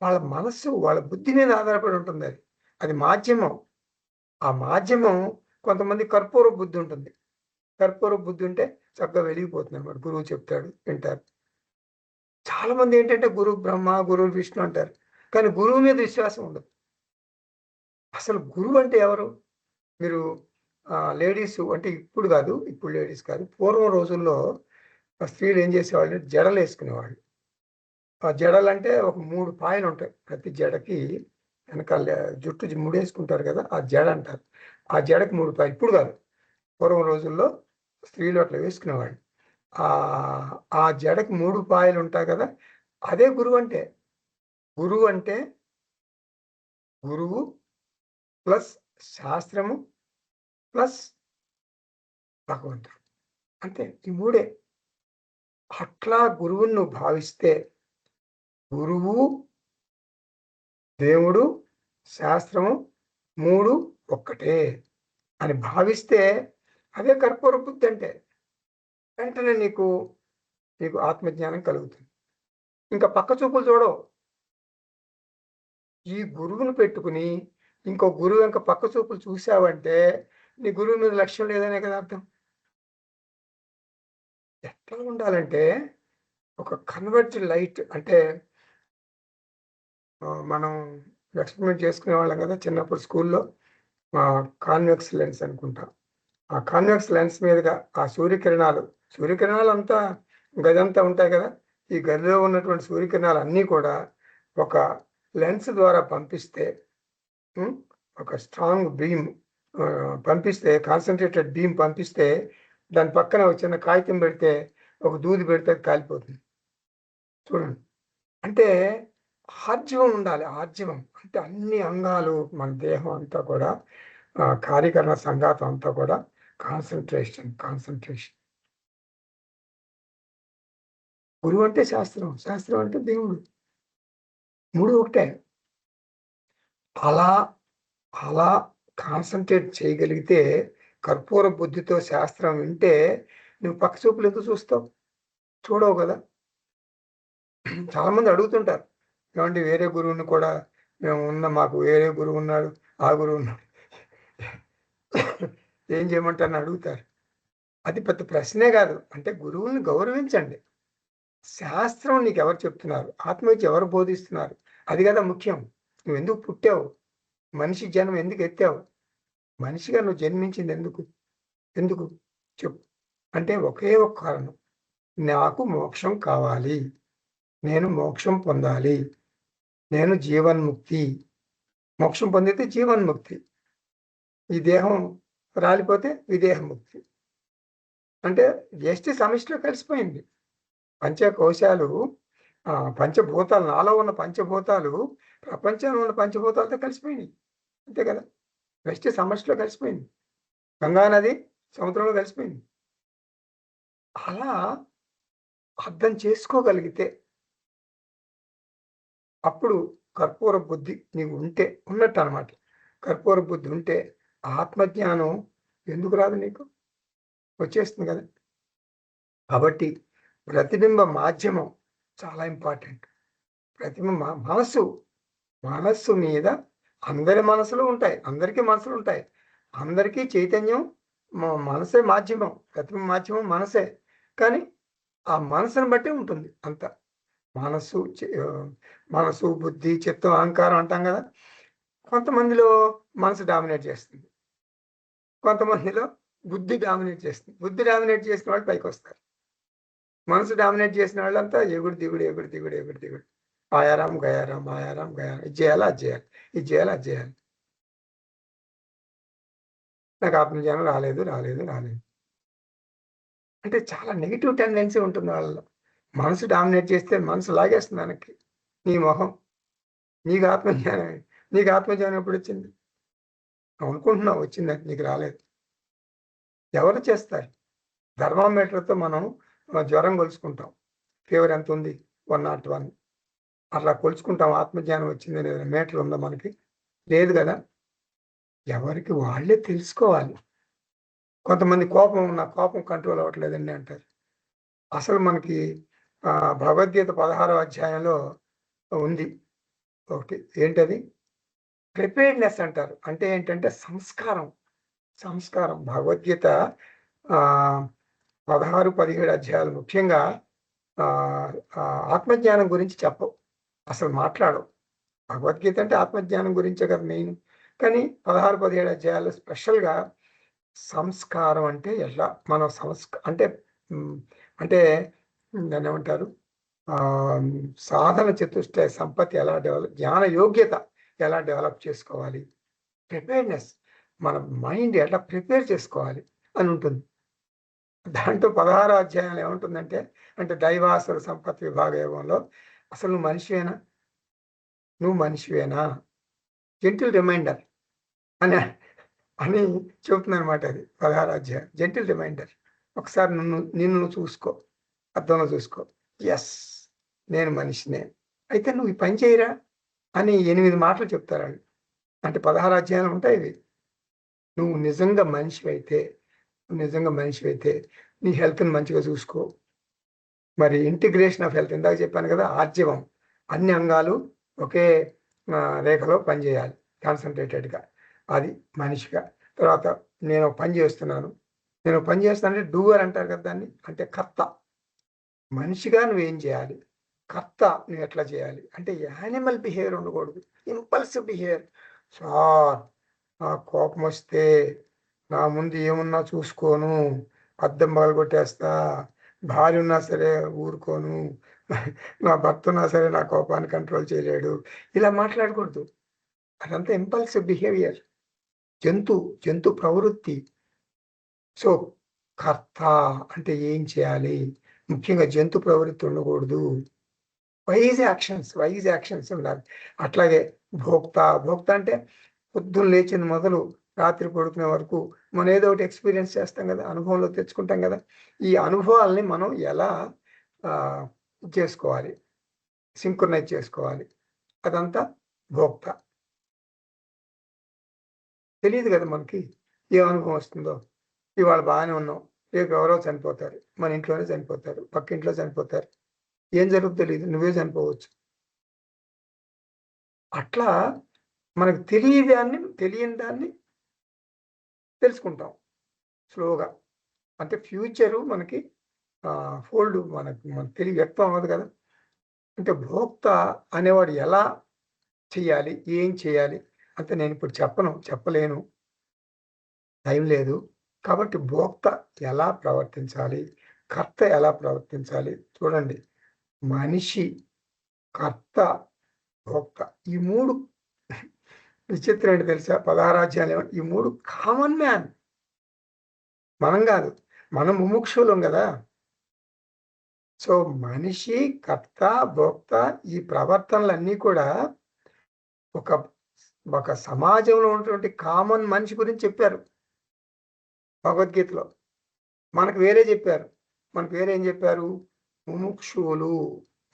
వాళ్ళ మనస్సు, వాళ్ళ బుద్ధి మీద ఆధారపడి ఉంటుందది. అది మాధ్యమం. ఆ మాధ్యమం కొంతమంది కర్పూర బుద్ధి ఉంటుంది. కర్పూర బుద్ధి ఉంటే చక్కగా వెలిగిపోతుందన్నమాట. గురువు చెప్తాడు, వింటారు. చాలామంది ఏంటంటే గురువు బ్రహ్మ, గురువు విష్ణు అంటారు. కానీ గురువు మీద విశ్వాసం ఉండదు. అసలు గురువు అంటే ఎవరు? మీరు లేడీసు అంటే ఇప్పుడు గాదు, ఇప్పుడు లేడీస్ కాదు. పూర్వం రోజుల్లో స్త్రీలు ఏం చేసేవాళ్ళు జడలేసుకునేవాళ్ళు. ఆ జడలంటే ఒక 3 పాయలుంటాయి. ప్రతి జడకి వెనకాల జుట్టు ముడేసుకుంటారు గదా! ఆ జడ అంటారు. ఆ జడకి 3 పాయలు. ఇప్పుడు గాదు. పూర్వం రోజుల్లో స్త్రీలు అట్లా వేసుకునేవాళ్ళు. ఆ జడకి 3 పాయలుంటాయి గదా! అదే గురువంటే. గురువంటే గురువు ప్లస్ శాస్త్రము ప్లస్ భగవంతుడు. అంతే. ఈ మూడే. అట్లా గురువుని నువ్వు భావిస్తే గురువు, దేవుడు, శాస్త్రము 3 ఒక్కటే అని భావిస్తే అదే కర్పూర బుద్ధంటే. వెంటనే నీకు ఆత్మజ్ఞానం కలుగుతుంది. ఇంకా పక్క చూపులు చూడవు. ఈ గురువుని పెట్టుకొని ఇంకో గురువు వెనక పక్క చూపులు చూసావంటే నీ గురువు మీద లక్ష్యం లేదనే కదా అర్థం. ఎట్లా ఉండాలంటే ఒక కన్వర్జ్డ్ లైట్ అంటే మనం ఎక్స్‌పెరిమెంట్ చేసుకునేవాళ్ళం కదా! చిన్నప్పుడు స్కూల్‌లో. కాన్వెక్స్ లెన్స్ అనుకుంటా. ఆ కాన్వెక్స్ లెన్స్ మీదుగా ఆ సూర్యకిరణాలంతా గదంతా ఉంటాయి కదా! ఈ గదిలో ఉన్నటువంటి సూర్యకిరణాలన్నీ కూడా ఒక లెన్స్ ద్వారా పంపిస్తే హ్మ్. ఒక స్ట్రాంగ్ బీమ్ పంపిస్తే కాన్సంట్రేటెడ్ బీమ్ పంపిస్తే దాని పక్కన ఒక చిన్న కాగితం పెడితే, ఒక దూది పెడితే అది కాలిపోతుంది. చూడండి. అంటే ఆర్జవం ఉండాలి. ఆర్జవం. అంటే అన్ని అంగాలు మన దేహం అంతా కూడా కార్యకరణ సంఘాతం అంతా కూడా కాన్సంట్రేషన్, కాన్సంట్రేషన్. గురువు అంటే శాస్త్రం. శాస్త్రం అంటే దేవుడు. 3 ఒకటే. అలా, అలా కాన్సంట్రేట్ చేయగలిగితే కర్పూర బుద్ధితో శాస్త్రం వింటే నువ్వు పక్క చూపులు ఎందుకు చూస్తావు? చూడవు గదా! చాలామంది అడుగుతుంటారు. ఏవండీ వేరే గురువుని కూడా మాకు వేరే గురువున్నాడు. ఆ గురువున్నాడు. ఏం చేయమంటారని అడుగుతారు. అది పెద్ద ప్రశ్నే కాదు. అంటే గురువుల్ని గౌరవించండి. శాస్త్రం నీకెవరు చెప్తున్నారు? ఆత్మవిద్య ఎవరు బోధిస్తున్నారు? అది కదా ముఖ్యం. నువ్వెందుకు పుట్టావు? మనిషి జన్మ ఎందుకు ఎత్తావు? మనిషిగా నువ్వు జన్మించింది ఎందుకు? ఎందుకు? చెప్పు. అంటే ఒకే ఒక కారణం. నాకు మోక్షం కావాలి. నేను మోక్షం పొందాలి. నేను జీవన్ముక్తి. మోక్షం పొందితే జీవన్ముక్తి. ఈ దేహం రాలిపోతే విదేహముక్తి. అంటే వ్యష్టి సమిష్టిలో కలిసిపోయింది. పంచకోశాలు పంచభూతాలు నాలో ఉన్న పంచభూతాలు ప్రపంచంలో ఉన్న పంచభూతాలతో కలిసిపోయినాయి. అంతే కదా! వ్యష్టి సమష్టిలో కలిసిపోయింది. గంగా నది సముద్రంలో కలిసిపోయింది. అలా అర్థం చేసుకోగలిగితే అప్పుడు కర్పూర బుద్ధి నీకు ఉంటే ఉన్నట్టు అనమాట. కర్పూర బుద్ధి ఉంటే ఆత్మజ్ఞానం ఎందుకు రాదు నీకు? వచ్చేస్తుంది కదా! కాబట్టి ప్రతిబింబ మాధ్యమం చాలా ఇంపార్టెంట్. ప్రతిబింబ మనస్సు మీద అందరి మనసులు ఉంటాయి. అందరికీ మనసులు ఉంటాయి. అందరికీ చైతన్యం మనసే మాధ్యమం. ప్రతిబింబ మాధ్యమం మనసే. కానీ ఆ మనసుని బట్టి ఉంటుంది అంతా. మనసు, బుద్ధి, చిత్తం, అహంకారం అంటాం కదా! కొంతమందిలో మనసు డామినేట్ చేస్తుంది. కొంతమందిలో బుద్ధి డామినేట్ చేస్తుంది. బుద్ధి డామినేట్ చేసిన వాళ్ళు పైకొస్తారు. మనసు డామినేట్ చేసిన వాళ్ళంతా ఎగుడు దిగుడు. ఆయారాం, గయారాం, ఆయారాం, గయారాం. ఇది చేయాలా? అది చేయాలి. ఇది చేయాలి, అది చేయాలి. నాకు ఆత్మజ్ఞానం రాలేదు. అంటే చాలా నెగెటివ్ టెండెన్సీ ఉంటుంది వాళ్ళలో. మనసు డామినేట్ చేస్తే మనసు లాగేస్తుంది వెనక్కి. నీ మొహం. నీకు ఆత్మజ్ఞానం ఎప్పుడొచ్చింది? అనుకుంటున్నావు వచ్చిందని, నీకు రాలేదు. ఎవరు చేస్తారు? థర్మామీటర్‌తో మనం జ్వరం కొలుచుకుంటాం. ఫీవర్ ఎంతుంది? 101. అట్లా కొలుచుకుంటాం. ఆత్మజ్ఞానం వచ్చిందని ఏదైనా మీటర్ ఉందా మనకి? లేదు కదా! ఎవరికి వాళ్ళే తెలుసుకోవాలి. కొంతమంది నా కోపం కంట్రోల్ అవ్వట్లేదండి అంటారు. అసలు మనకి భగవద్గీత 16వ అధ్యాయంలో ఉంది ఒకటి. ఏంటది? ప్రిపేర్డ్‌నెస్ అంటారు. అంటే ఏంటంటే సంస్కారం. భగవద్గీత 16, 17 అధ్యాయాలు ముఖ్యంగా ఆత్మజ్ఞానం గురించి చెప్పవు. అసలు మాట్లాడవు. భగవద్గీత అంటే ఆత్మజ్ఞానం గురించే కదా మెయిన్. కానీ 16, 17 అధ్యాయాలు స్పెషల్‌గా సంస్కారం అంటే ఎలా మనం అంటే దాన్నేమంటారు? సాధన చతుష్టయ సంపత్తి ఎలా జ్ఞాన యోగ్యత ఎలా డెవలప్ చేసుకోవాలి? ప్రిపేర్డ్‌నెస్ మన మైండ్ ఎట్లా ప్రిపేర్ చేసుకోవాలి అని ఉంటుంది. దాంట్లో 16వ అధ్యాయంలో ఏముంటుందంటే, అంటే దైవాసుర సంపత్ విభాగ యోగంలో అసలు నువ్వు మనిషివేనా? జెంటిల్ రిమైండర్ అని అని చెబుతుందనమాట అది 16వ అధ్యాయం. Gentle reminder. ఒకసారి నిన్ను చూసుకో. అద్దంలో చూసుకో. యెస్! నేను మనిషినే. అయితే నువ్వు ఈ పని చేయరా? అని 8 మాటలు చెప్తారాళ్ళు. అంటే 16 అధ్యాయాలు ఉంటాయి ఇవి. నువ్వు నిజంగా మనిషివైతే నీ హెల్త్‌ని మంచిగా చూసుకో. మరి ఇంటిగ్రేషన్ ఆఫ్ హెల్త్ ఇందాక చెప్పాను కదా! ఆర్జీవం. అన్ని అంగాలు ఒకే రేఖలో పనిచేయాలి కాన్సంట్రేటెడ్‌గా. అది మనిషిగా. తర్వాత నేను ఒక పని చేస్తున్నాను. అంటే డూవర్ అంటారు కదా దాన్ని. అంటే కర్త. మనిషిగా నువ్వేం చేయాలి? కర్త నువ్వెట్లా చేయాలి? అంటే యానిమల్ బిహేవియర్ ఉండకూడదు. Impulsive behaviour. సార్ నాకు కోపమొస్తే నా ముందు ఏమున్నా చూసుకోను. అద్దం పగలగొట్టేస్తా. భార్య ఉన్నా సరే ఊరుకోను. నా భర్త ఉన్నా సరే నా కోపాన్ని కంట్రోల్ చేయలేడు. ఇలా మాట్లాడకూడదు. అదంతా ఇంపల్సివ్ బిహేవియర్. జంతు ప్రవృత్తి. సో, కర్త అంటే ఏం చేయాలి? ముఖ్యంగా జంతు ప్రవృత్తి ఉండకూడదు. వైజ్ యాక్షన్స్ ఉండాలి. అట్లాగే భోక్త అంటే పొద్దున్న లేచింది మొదలు రాత్రి పడుకునే వరకు మనం ఏదో ఒకటి ఎక్స్‌పీరియన్స్ చేస్తాం కదా! అనుభవంలో తెచ్చుకుంటాం కదా! ఈ అనుభవాల్ని మనం ఎలా చేసుకోవాలి? సింక్రొనైజ్ చేసుకోవాలి. అదంతా భోక్త. తెలీదు కదా మనకి. ఏ అనుభవం వస్తుందో. ఇవాళ బాగానే ఉన్నాం. రేపు ఎవరో చనిపోతారు. మన ఇంట్లోనే చనిపోతారు. పక్కింట్లో చనిపోతారు. ఏం జరుగుతుందో తెలీదు. నువ్వే చనిపోవచ్చు. అట్లా మనకు తెలియని దాన్ని తెలుసుకుంటాం. స్లోగా. అంటే ఫ్యూచరు మనకి ఫోల్డ్ మనకు తెలివి వ్యక్తం అవ్వదు కదా! అంటే భోక్త అనేవాడు ఎలా చేయాలి? ఏం చేయాలి? అంటే నేనిప్పుడు చెప్పలేను. టైం లేదు. కాబట్టి భోక్త ఎలా ప్రవర్తించాలి? కర్త ఎలా ప్రవర్తించాలి? చూడండి. మనిషి, కర్త, భోక్త ఈ 3 విచిత్రం ఏంటి తెలుసా? 16 అధ్యాయాలు ఈ 3 కామన్ మ్యాన్. మనం గాదు. మనం ముముక్షులం గదా! సో, మనిషి, కర్త, భోక్త ఈ ప్రవర్తనలన్నీ కూడా ఒక ఒక సమాజంలో ఉన్నటువంటి కామన్ మనిషి గురించి చెప్పారు భగవద్గీతలో. మనకు వేరే జెప్పారు. మనకు వేరే ఏం జెప్పారు? ముముక్షువులు.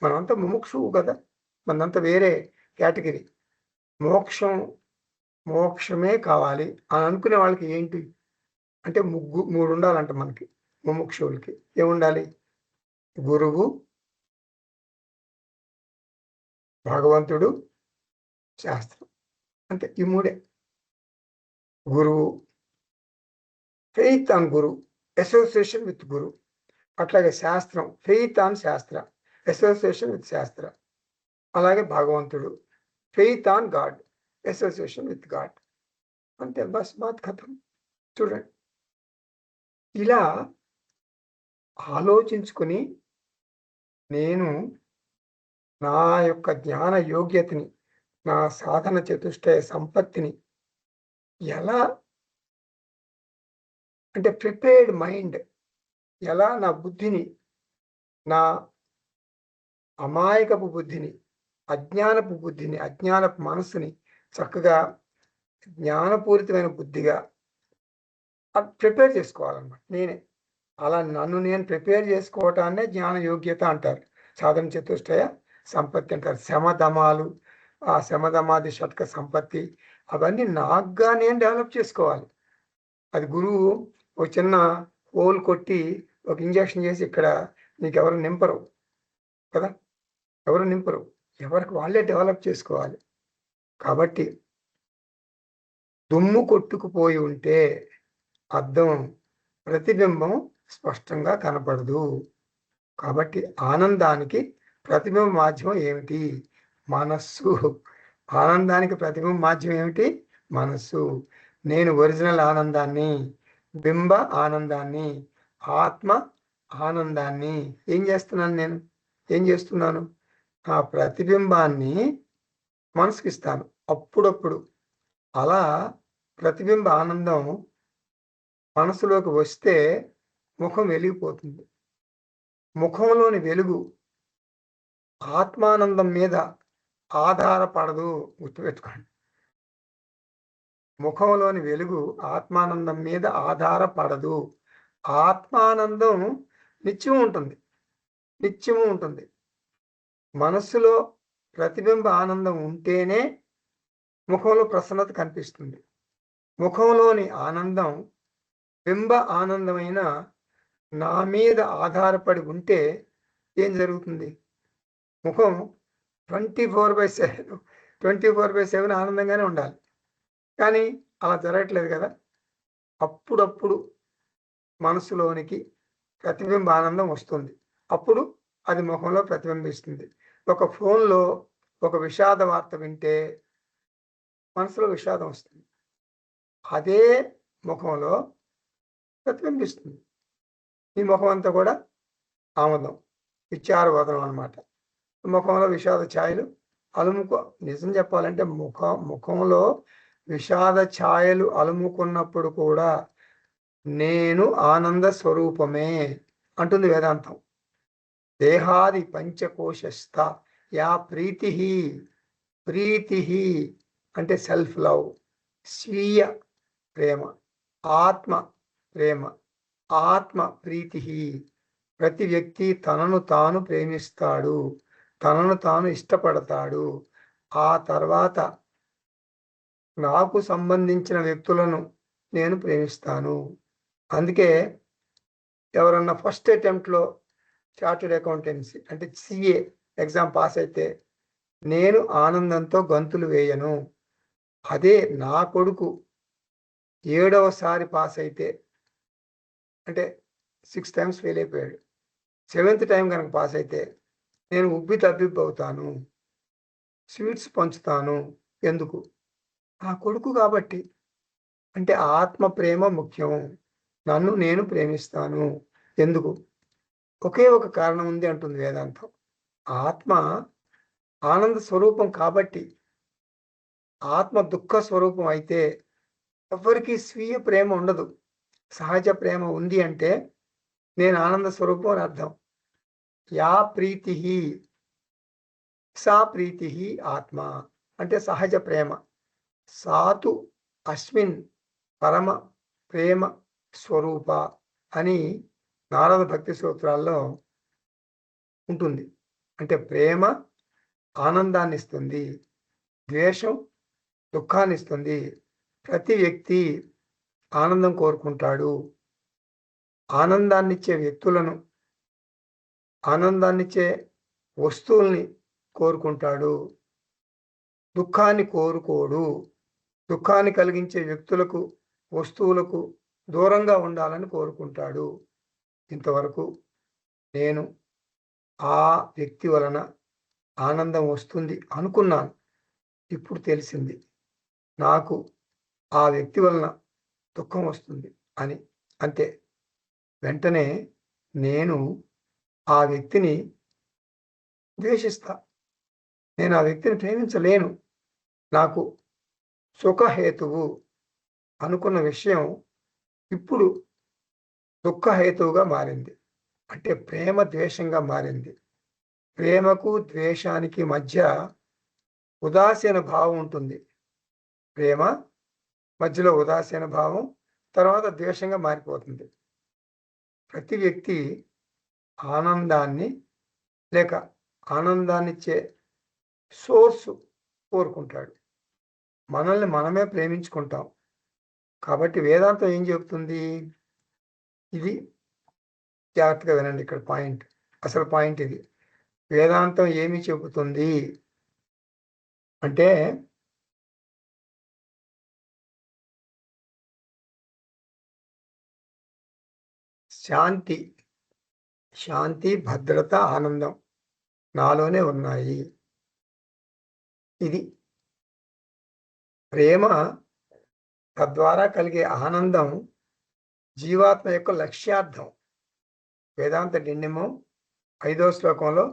మనమంతా ముముక్షువు గదా! మనదంతా వేరే కేటగిరీ. మోక్షం, మోక్షమే కావాలి అని అనుకునే వాళ్ళకి ఏంటి? అంటే 3 ఉండాలంట మనకి ముముక్షువులకి. ఏముండాలి? గురువు, భగవంతుడు, శాస్త్రం. అంతే ఈ 3 గురువు, faith on guru, association with guru. అట్లాగే శాస్త్రం, faith on shastra, association with shastra. అలాగే భగవంతుడు, faith on god, association with god. అంతే బస్ బాత్ ఖతం. చూడండి. ఇలా ఆలోచించుకొని నేను నా యొక్క జ్ఞాన యోగ్యతని, నా సాధన చతుష్టయ సంపత్తిని ఎలా అంటే ప్రిపేర్డ్ మైండ్ ఎలా నా బుద్ధిని, నా అమాయకపు బుద్ధిని, అజ్ఞానపు బుద్ధిని, అజ్ఞానపు మనస్సుని చక్కగా జ్ఞానపూరితమైన బుద్ధిగా ప్రిపేర్ చేసుకోవాలన్నమాట నేనే. అలా నన్ను నేను ప్రిపేర్ చేసుకోవటాన్నే జ్ఞాన యోగ్యత అంటారు. సాధన చతుష్టయ సంపత్తి అంటారు. శమధమాలు, ఆ శమధమాది షట్క సంపత్తి అవన్నీ నాకుగా నేను డెవలప్ చేసుకోవాలి. అది గురువు ఒక చిన్న హోల్ కొట్టి ఒక ఇంజెక్షన్ చేసి ఇక్కడ నీకెవరు నింపరు కదా! ఎవరు నింపరు. ఎవరికి వాళ్ళే డెవలప్ చేసుకోవాలి. కాబట్టి దుమ్ము కొట్టుకుపోయి ఉంటే అద్దం ప్రతిబింబం స్పష్టంగా కనపడదు. కాబట్టి ఆనందానికి ప్రతిబింబ మాధ్యమం ఏమిటి? మనస్సు. ఆనందానికి ప్రతిబింబ మాధ్యమం ఏమిటి? మనస్సు. నేను ఒరిజినల్ ఆనందాన్ని, బింబ ఆనందాన్ని, ఆత్మ ఆనందాన్ని ఏం చేస్తున్నాను నేను? ఏం చేస్తున్నాను? ఆ ప్రతిబింబాన్ని మనసుకిస్తాను అప్పుడప్పుడు. అలా ప్రతిబింబ ఆనందం మనసులోకి వస్తే ముఖం వెలిగిపోతుంది. ముఖంలోని వెలుగు ఆత్మానందం మీద ఆధారపడదు. గుర్తుపెట్టుకోండి. ముఖంలోని వెలుగు ఆత్మానందం మీద ఆధారపడదు. ఆత్మానందం నిత్యం ఉంటుంది. నిత్యము ఉంటుంది. మనస్సులో ప్రతిబింబ ఆనందం ఉంటేనే ముఖంలో ప్రసన్నత కనిపిస్తుంది. ముఖంలోని ఆనందం బింబ ఆనందమైన నా మీద ఆధారపడి ఉంటే ఏం జరుగుతుంది? ముఖం 24/7 24/7 ఆనందంగానే ఉండాలి. కానీ అలా జరగట్లేదు కదా! అప్పుడప్పుడు మనసులోనికి ప్రతిబింబ ఆనందం వస్తుంది. అప్పుడు అది ముఖంలో ప్రతిబింబిస్తుంది. ఒక ఫోన్‌లో ఒక విషాద వార్త వింటే మనసులో విషాదం వస్తుంది. అదే ముఖంలో ప్రతిబింబిస్తుంది. ఈ ముఖం అంతా కూడా ఆమోదం. విచారవదనం అన్నమాట. ముఖంలో విషాద ఛాయలు నిజం చెప్పాలంటే ముఖంలో విషాద ఛాయలు అలుముకున్నప్పుడు కూడా నేను ఆనంద స్వరూపమే అంటుంది వేదాంతం. దేహాది పంచకోశస్థ యా ప్రీతి అంటే సెల్ఫ్ లవ్, స్వీయ ప్రేమ, ఆత్మ ప్రేమ, ఆత్మ ప్రీతి. ప్రతి వ్యక్తి తనను తాను ప్రేమిస్తాడు, తనను తాను ఇష్టపడతాడు. ఆ తర్వాత నాకు సంబంధించిన వ్యక్తులను నేను ప్రేమిస్తాను. అందుకే ఎవరన్నా ఫస్ట్ అటెంప్ట్‌లో చార్టర్డ్ అకౌంటెన్సీ అంటే CA ఎగ్జామ్ పాస్ అయితే నేను ఆనందంతో గంతులు వేయను. అదే నా కొడుకు 7వ సారి పాస్ అయితే అంటే 6 టైమ్స్ ఫెయిల్ అయిపోయాడు. 7th టైం కనుక పాస్ అయితే నేను ఉబ్బి తబ్బిబ్బవుతాను. స్వీట్స్ పంచుతాను. ఎందుకు? నా కొడుకు కాబట్టి. అంటే ఆత్మ ప్రేమ ముఖ్యం. నన్ను నేను ప్రేమిస్తాను. ఎందుకు? ఒకే ఒక కారణం ఉంది అంటుంది వేదాంతం. ఆత్మ ఆనంద స్వరూపం కాబట్టి. ఆత్మ దుఃఖ స్వరూపం అయితే ఎవ్వరికీ స్వీయ ప్రేమ ఉండదు. సహజ ప్రేమ ఉంది అంటే నేను ఆనంద స్వరూపం అని అర్థం. యా ప్రీతిః సా ప్రీతిః ఆత్మ అంటే సహజ ప్రేమ. సాతు అస్మిన్ పరమ ప్రేమ స్వరూప అని నారద భక్తి సూత్రాల్లో ఉంటుంది. అంటే ప్రేమ ఆనందాన్ని ఇస్తుంది, ద్వేషం దుఃఖాన్ని ఇస్తుంది. ప్రతి వ్యక్తి ఆనందం కోరుకుంటాడు. ఆనందాన్నిచ్చే వ్యక్తులను, ఆనందాన్నిచ్చే వస్తువుల్ని కోరుకుంటాడు. దుఃఖాన్ని కోరుకోడు. దుఃఖాన్ని కలిగించే వ్యక్తులకు, వస్తువులకు దూరంగా ఉండాలని కోరుకుంటాడు. ఇంతవరకు నేను ఆ వ్యక్తి వలన ఆనందం వస్తుంది అనుకున్నాను. ఇప్పుడు తెలిసింది నాకు ఆ వ్యక్తి వలన దుఃఖం వస్తుంది అని. అంతే. వెంటనే నేను ఆ వ్యక్తిని ద్వేషిస్తా. నేను ఆ వ్యక్తిని ప్రేమించలేను. నాకు సుఖహేతువు అనుకున్న విషయం ఇప్పుడు దుఃఖహేతువుగా మారింది. అంటే ప్రేమ ద్వేషంగా మారింది. ప్రేమకు ద్వేషానికి మధ్య ఉదాసీన భావం ఉంటుంది. ప్రేమ మధ్యలో ఉదాసీన భావం, తర్వాత ద్వేషంగా మారిపోతుంది. ప్రతి వ్యక్తి ఆనందాన్ని లేక ఆనందాన్నిచ్చే సోర్సు కోరుకుంటాడు. మనల్ని మనమే ప్రేమించుకుంటాం. కాబట్టి వేదాంతం ఏం చెబుతుంది? ఇది జాగ్రత్తగా వినండి. ఇక్కడ పాయింట్, అసలు పాయింట్ ఇది. వేదాంతం ఏమి చెబుతుంది అంటే శాంతి, శాంతి, భద్రత, ఆనందం నాలోనే ఉన్నాయి. ఇది ప్రేమ, తద్వారా కలిగే ఆనందం జీవాత్మ యొక్క లక్ష్యార్థం. వేదాంత డిండిమం 5వ శ్లోకంలో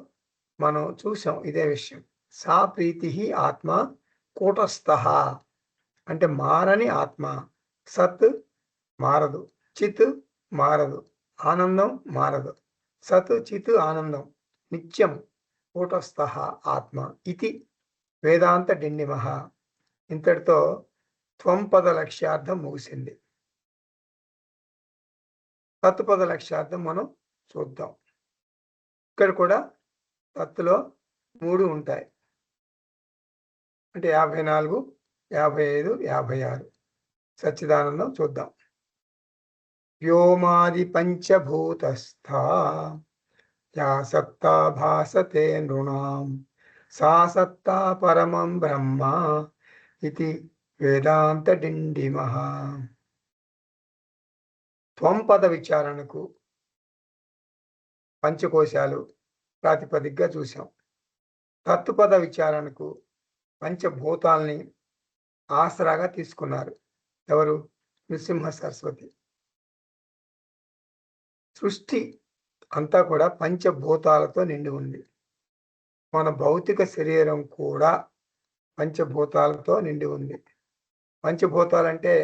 మనం చూసాం ఇదే విషయం. సా ప్రీతి ఆత్మ కూటస్థః అంటే మారని ఆత్మ. సత్ మారదు, చిత్ మారదు, ఆనందం మారదు. సత్ చిత్ ఆనందం నిత్యం కూటస్థః ఆత్మ ఇది వేదాంత డిండిమః. ఇంతటితో త్వంపద లక్ష్యార్థం ముగిసింది. తత్పద లక్ష్యార్థం మనం చూద్దాం. ఇక్కడ కూడా తత్తులో 3 ఉంటాయి. అంటే 54, 55, 56. సచ్చిదానందం చూద్దాం. వ్యోమాది పంచభూతస్థా యా సత్తా భాసతే నృణాం సా సత్తా పరమం బ్రహ్మ ఇది వేదాంత డిండిమః. త్వంపద విచారణకు పంచకోశాలు ప్రాతిపదికగా చూసాం. తత్పద విచారణకు పంచభూతాల్ని ఆసరాగా తీసుకున్నారు. ఎవరు? నృసింహ సరస్వతి. సృష్టి అంతా కూడా పంచభూతాలతో నిండి ఉంది. మన భౌతిక శరీరం కూడా పంచభూతాలతో నిండి ఉంది. పంచభూతాలంటే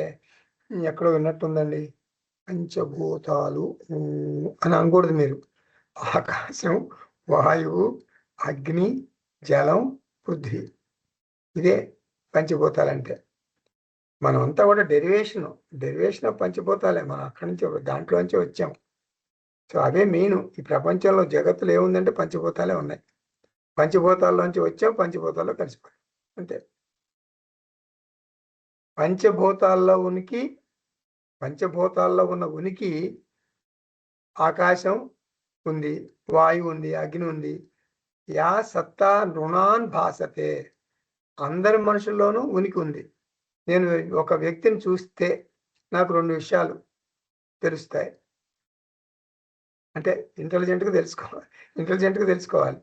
ఎక్కడో విన్నట్టుందండి. పంచభూతాలు అని అనకూడదు మీరు. ఆకాశం, వాయువు, అగ్ని, జలం, పృథ్వీ, ఇదే పంచభూతాలంటే. మనమంతా కూడా డెరివేషన్ ఆఫ్ పంచభూతాలే. మనం అక్కడి నుంచి దాంట్లోంచి వచ్చాం. సో అదే మెయిన్. ఈ ప్రపంచంలో జగత్తులో ఏముందంటే పంచభూతాలే ఉన్నాయి. పంచభూతాల్లోంచి వచ్చాం, పంచభూతాల్లో కలిసిపోయాం, అంతే. పంచభూతాల్లో ఉన్న ఉనికి ఆకాశం ఉంది, వాయువు ఉంది, అగ్ని ఉంది. యా సత్తా నృణాన్ భాసతే. అందరి మనుషుల్లోనూ ఉనికి ఉంది. నేను ఒక వ్యక్తిని చూస్తే నాకు 2 విషయాలు తెలుస్తాయి. అంటే ఇంటెలిజెంట్గా తెలుసుకోవాలి.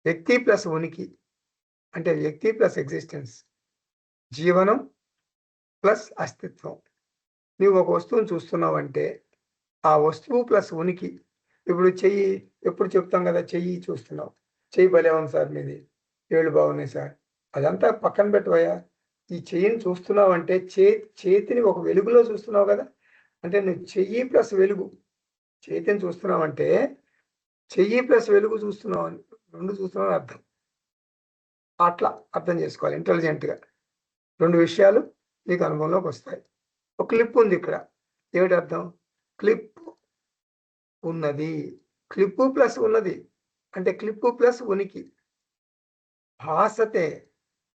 వ్యక్తి ప్లస్ ఉనికి అంటే వ్యక్తి ప్లస్ ఎగ్జిస్టెన్స్, జీవనం ప్లస్ అస్తిత్వం. నువ్వు ఒక వస్తువుని చూస్తున్నావంటే ఆ వస్తువు ప్లస్ ఉనికి. ఇప్పుడు చెయ్యి ఎప్పుడు చెప్తాం కదా, చెయ్యి చూస్తున్నావు, చెయ్యి భలే ఉంది సార్ మీది, ఏళ్ళు బాగున్నాయి సార్, అదంతా పక్కన పెట్టవయ్యా. ఈ చెయ్యిని చూస్తున్నావంటే చేతిని ఒక వెలుగులో చూస్తున్నావు కదా. అంటే నువ్వు చెయ్యి ప్లస్ వెలుగు, చేతిని చూస్తున్నావంటే చెయ్యి ప్లస్ వెలుగు చూస్తున్నావు అని, రెండు చూస్తున్నావు అని అర్థం. అట్లా అర్థం చేసుకోవాలి ఇంటెలిజెంట్గా. రెండు విషయాలు నీకు అనుభవంలోకి వస్తాయి. ఒక క్లిప్ ఉంది ఇక్కడ, ఏమిటి అర్థం? క్లిప్ ఉన్నది, క్లిప్పు ప్లస్ ఉన్నది అంటే క్లిప్పు ప్లస్ ఉనికి. భాసతే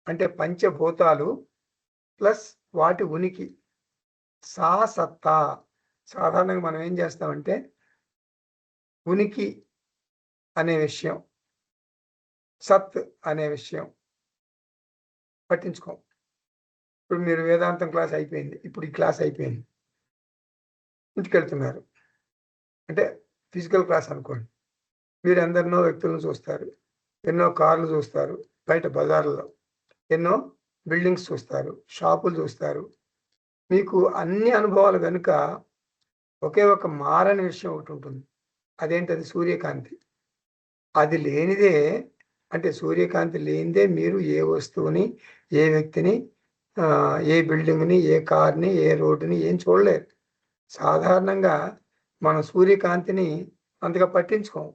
అంటే పంచభూతాలు ప్లస్ వాటి ఉనికి. సా సత్తా, సాధారణంగా మనం ఏం చేస్తామంటే ఉనికి అనే విషయం, సత్ అనే విషయం పట్టించుకోం. ఇప్పుడు మీరు వేదాంతం క్లాస్ అయిపోయింది, ఇప్పుడు ఈ క్లాస్ అయిపోయింది, ఇంటికి వెళ్తున్నారు అంటే ఫిజికల్ క్లాస్ అనుకోండి. మీరు ఎందరినో వ్యక్తులను చూస్తారు, ఎన్నో కార్లు చూస్తారు, బయట బజార్లో ఎన్నో బిల్డింగ్స్ చూస్తారు, షాపులు చూస్తారు. మీకు అన్ని అనుభవాలు కనుక ఒకే ఒక మారని విషయం ఒకటి ఉంటుంది. అదేంటది? సూర్యకాంతి. అది లేనిదే, అంటే సూర్యకాంతి లేనిదే మీరు ఏ వస్తువుని, ఏ వ్యక్తిని, ఏ బిల్డింగ్ని, ఏ కార్ని, ఏ రోడ్డుని ఏం చూడలేరు. సాధారణంగా మనం సూర్యకాంతిని అంతగా పట్టించుకోము.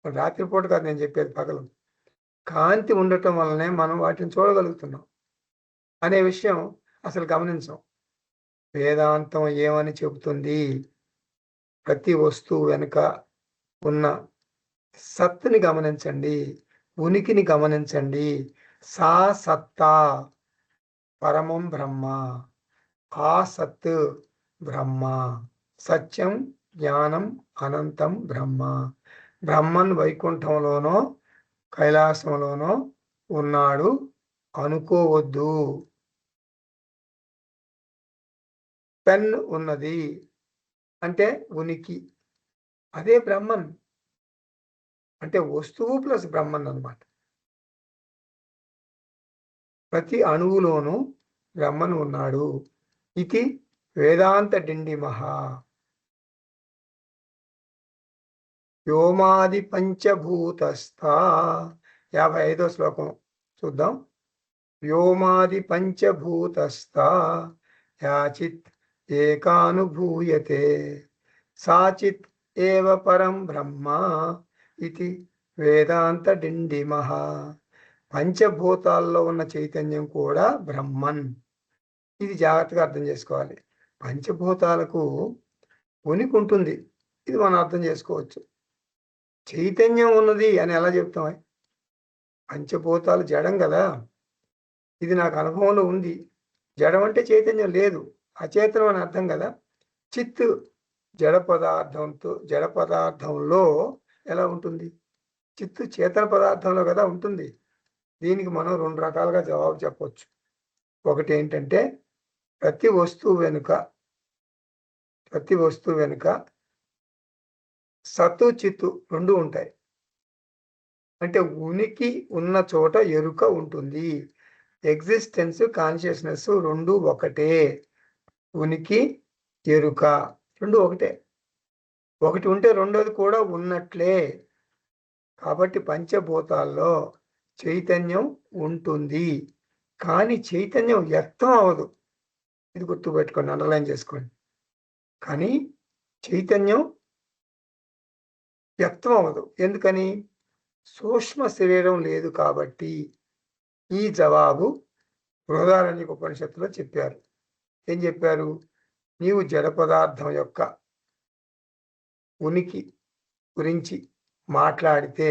రాత్రిపూట కాదు నేను చెప్పేది, పగలు. కాంతి ఉండటం వల్లనే మనం వాటిని చూడగలుగుతున్నాం అనే విషయం అసలు గమనించం. వేదాంతం ఏమని చెబుతుంది? ప్రతి వస్తువు వెనుక ఉన్న సత్తుని గమనించండి, ఉనికిని గమనించండి. సా సత్తా పరమం బ్రహ్మ, ఆ సత్ బ్రహ్మ, సత్యం జ్ఞానం అనంతం బ్రహ్మ. బ్రహ్మన్ వైకుంఠంలోనో కైలాసంలోనో ఉన్నాడు అనుకోవద్దు. పెన్ ఉన్నది అంటే ఉనికి, అదే బ్రహ్మన్. అంటే వస్తువు ప్లస్ బ్రహ్మన్ అన్నమాట. ప్రతి అణువులోనూ బ్రహ్మన్ ఉన్నాడు. ఇది వేదాంత డిండిమః. వ్యోమాది పంచభూతస్థ, 55వ శ్లోకం చూద్దాం. వ్యోమాది పంచభూతస్థ యాచిత్ ఏకానుభూయతే సాచిత్ ఏవ పరం బ్రహ్మ ఇది వేదాంత డిండిమః. పంచభూతాల్లో ఉన్న చైతన్యం కూడా బ్రహ్మన్. ఇది జాగ్రత్తగా అర్థం చేసుకోవాలి. పంచభూతాలకు ఉనికి ఉంటుంది, ఇది మనం అర్థం చేసుకోవచ్చు. చైతన్యం ఉన్నది అని ఎలా చెప్తాం? పంచభూతాలు జడం కదా, ఇది నాకు అనుభవంలో ఉంది. జడం అంటే చైతన్యం లేదు, అచేతనం అని అర్థం కదా. చిత్ జడ పదార్థంలో ఎలా ఉంటుంది? చిత్తు చేతన పదార్థంలో కదా ఉంటుంది. దీనికి మనం రెండు రకాలుగా జవాబు చెప్పవచ్చు. ఒకటి ఏంటంటే ప్రతి వస్తువు వెనుక సత్తు చిత్తు రెండు ఉంటాయి. అంటే ఉనికి ఉన్న చోట ఎరుక ఉంటుంది. ఎగ్జిస్టెన్స్ కాన్షియస్నెస్ రెండు ఒకటే. ఉనికి ఎరుక రెండు ఒకటే. ఒకటి ఉంటే రెండోది కూడా ఉన్నట్లే. కాబట్టి పంచభూతాల్లో చైతన్యం ఉంటుంది, కానీ చైతన్యం వ్యక్తం అవ్వదు. ఇది గుర్తుపెట్టుకోండి, అండర్లైన్ చేసుకోండి. కానీ చైతన్యం వ్యక్తం అవ్వదు. ఎందుకని? సూక్ష్మ శరీరం లేదు కాబట్టి. ఈ జవాబు బృహదారణ్యక ఉపనిషత్తులో చెప్పారు. ఏం చెప్పారు? నీవు జడ పదార్థం యొక్క ఉనికి గురించి మాట్లాడితే,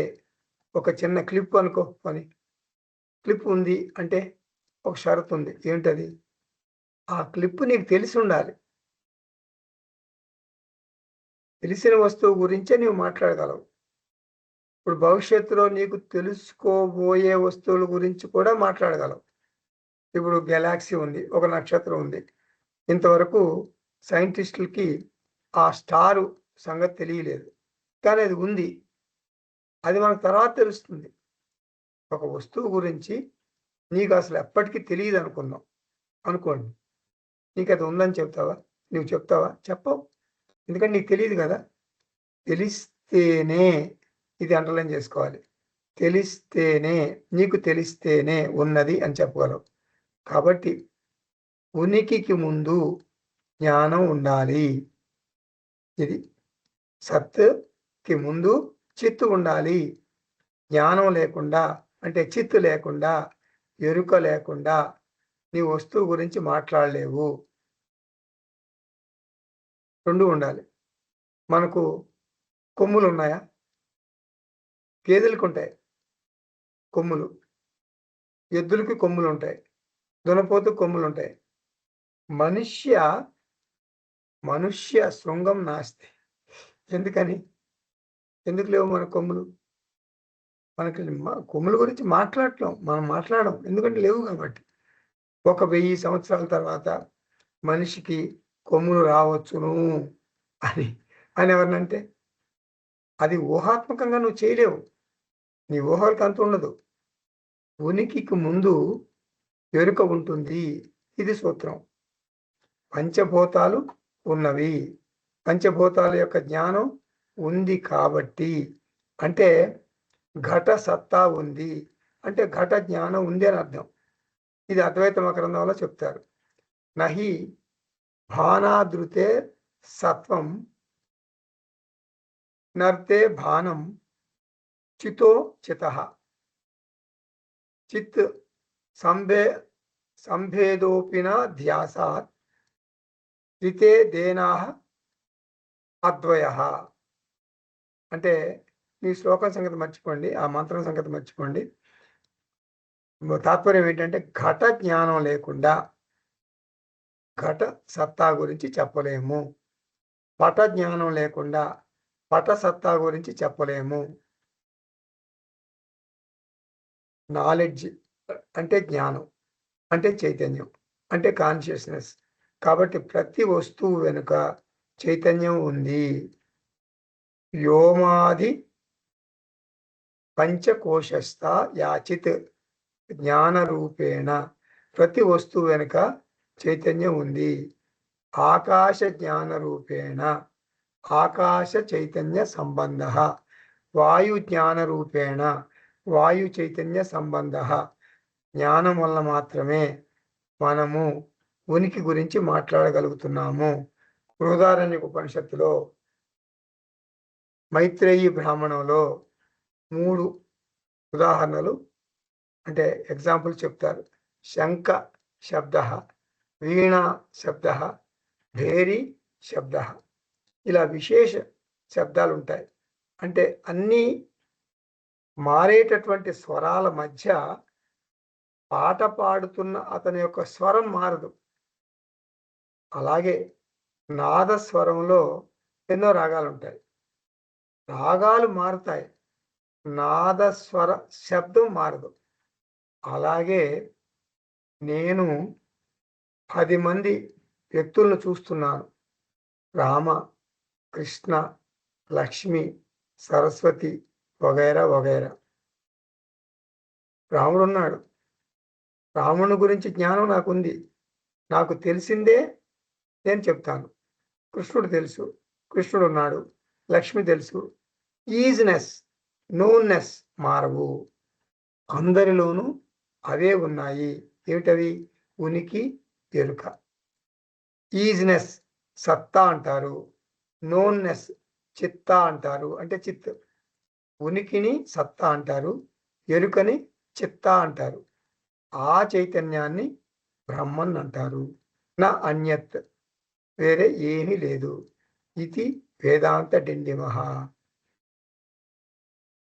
ఒక చిన్న క్లిప్ అనుకో, పని క్లిప్ ఉంది అంటే ఒక షరతు ఉంది. ఏంటది? ఆ క్లిప్ నీకు తెలిసి ఉండాలి. తెలిసిన వస్తువు గురించే నీవు మాట్లాడగలవు. ఇప్పుడు భవిష్యత్తులో నీకు తెలుసుకోబోయే వస్తువుల గురించి కూడా మాట్లాడగలవు. ఇప్పుడు గెలాక్సీ ఉంది, ఒక నక్షత్రం ఉంది. ఇంతవరకు సైంటిస్టులకి ఆ స్టారు సంగతి తెలియలేదు. కానీ అది ఉంది. అది మనకు తర్వాత తెలుస్తుంది. ఒక వస్తువు గురించి నీకు అసలు ఎప్పటికీ తెలియదు అనుకుందాం అనుకోండి. నీకు అది ఉందని చెప్తావా? నువ్వు చెప్తావా? చెప్పవు. ఎందుకంటే నీకు తెలియదు కదా! తెలిస్తేనే, ఇది అండర్‌లైన్ చేసుకోవాలి. తెలిస్తేనే, నీకు తెలిస్తేనే ఉన్నది అని చెప్పగలవు. కాబట్టి ఉనికికి ముందు జ్ఞానం ఉండాలి. ఇది సత్‌కి ముందు చిత్తు ఉండాలి. జ్ఞానం లేకుండా, అంటే చిత్తు లేకుండా, ఎరుక లేకుండా నీ వస్తువు గురించి మాట్లాడలేవు. 2 ఉండాలి. మనకు కొమ్ములున్నాయా? గేదెలకుంటాయి కొమ్ములు. ఎద్దులకి కొమ్ములుంటాయి. దున్నపోతుకి కొమ్ములుంటాయి. మనుష్య శృంగం నాస్తి. ఎందుకని? ఎందుకు లేవు మన కొమ్ములు? మనకి కొమ్ముల గురించి మాట్లాడటం. మనం మాట్లాడం. ఎందుకంటే లేవు కాబట్టి. ఒక 1000 సంవత్సరాల తర్వాత మనిషికి కొమ్ములు రావచ్చును అని ఎవరినంటే, అది ఊహాత్మకంగా నువ్వు చేయలేవు. నీ ఊహలకు అంతుండదు. ఉనికికి ముందు ఎరుక ఉంటుంది. ఇది సూత్రం. పంచభూతాలు ఉన్నవి. పంచభూతాల యొక్క జ్ఞానం ఉంది కాబట్టి, అంటే ఘట సత్తా ఉంది. అంటే ఘట జ్ఞానం ఉంది అని అర్థం. ఇది అద్వైత మకరందంలో చెప్తారు. నహి భానాదృతే సత్వం నర్తే భానం చితో చితః. చిత్ సంభేదోపిన ధ్యాసాత్ రితే దేనాః అద్వయః. అంటే ఈ శ్లోకం సంగతి మర్చిపోండి, ఆ మంత్రం సంగతి మర్చిపోండి. తాత్పర్యం ఏంటంటే ఘట జ్ఞానం లేకుండా ఘట సత్తా గురించి చెప్పలేము. పట జ్ఞానం లేకుండా పట సత్తా గురించి చెప్పలేము. నాలెడ్జ్ అంటే జ్ఞానం, అంటే చైతన్యం, అంటే కాన్షియస్నెస్. కాబట్టి ప్రతి వస్తువు వెనుక చైతన్యం ఉంది. వ్యోమాది పంచకోశస్థ యాచిత్ జ్ఞానరూపేణ. ప్రతి వస్తువు వెనుక చైతన్యం ఉంది. ఆకాశ జ్ఞానరూపేణ ఆకాశ చైతన్య సంబంధ. వాయు జ్ఞానరూపేణ వాయు చైతన్య సంబంధ. జ్ఞానం వల్ల మాత్రమే మనము ఉనికి గురించి మాట్లాడగలుగుతున్నాము. బృహదారణ్యక ఉపనిషత్తులో మైత్రేయి బ్రాహ్మణంలో 3 ఉదాహరణలు, అంటే ఎగ్జాంపుల్ చెప్తారు. శంఖ శబ్ద, వీణ శబ్ద, భేరి శబ్ద. ఇలా విశేష శబ్దాలు ఉంటాయి. అంటే అన్నీ మారేటటువంటి స్వరాల మధ్య పాట పాడుతున్న అతని యొక్క స్వరం మారదు. అలాగే నాదస్వరంలో ఎన్నో రాగాలు ఉంటాయి. రాగాలు మారుతాయి, నాదస్వర శబ్దం మారదు. అలాగే నేను 10 మంది వ్యక్తులను చూస్తున్నాను. రామ, కృష్ణ, లక్ష్మి, సరస్వతి వగైరా వగైరా. రాముడు ఉన్నాడు. రాముని గురించి జ్ఞానం నాకుంది. నాకు తెలిసిందే నేను చెప్తాను. కృష్ణుడు తెలుసు, కృష్ణుడు ఉన్నాడు. లక్ష్మి తెలుసు. ఈజినెస్, నోన్నెస్ మారవు. అందరిలోనూ అవే ఉన్నాయి. ఏమిటవి? ఉనికి, ఎరుక. ఈజినెస్ సత్తా అంటారు. నోన్నెస్ చిత్తా అంటారు, అంటే చిత్. ఉనికిని సత్తా అంటారు, ఎరుకని చిత్తా అంటారు. ఆ చైతన్యాన్ని బ్రహ్మన్ అంటారు. నా అన్యత్, వేరే ఏమీ లేదు. ఇది వేదాంత డిండిమః.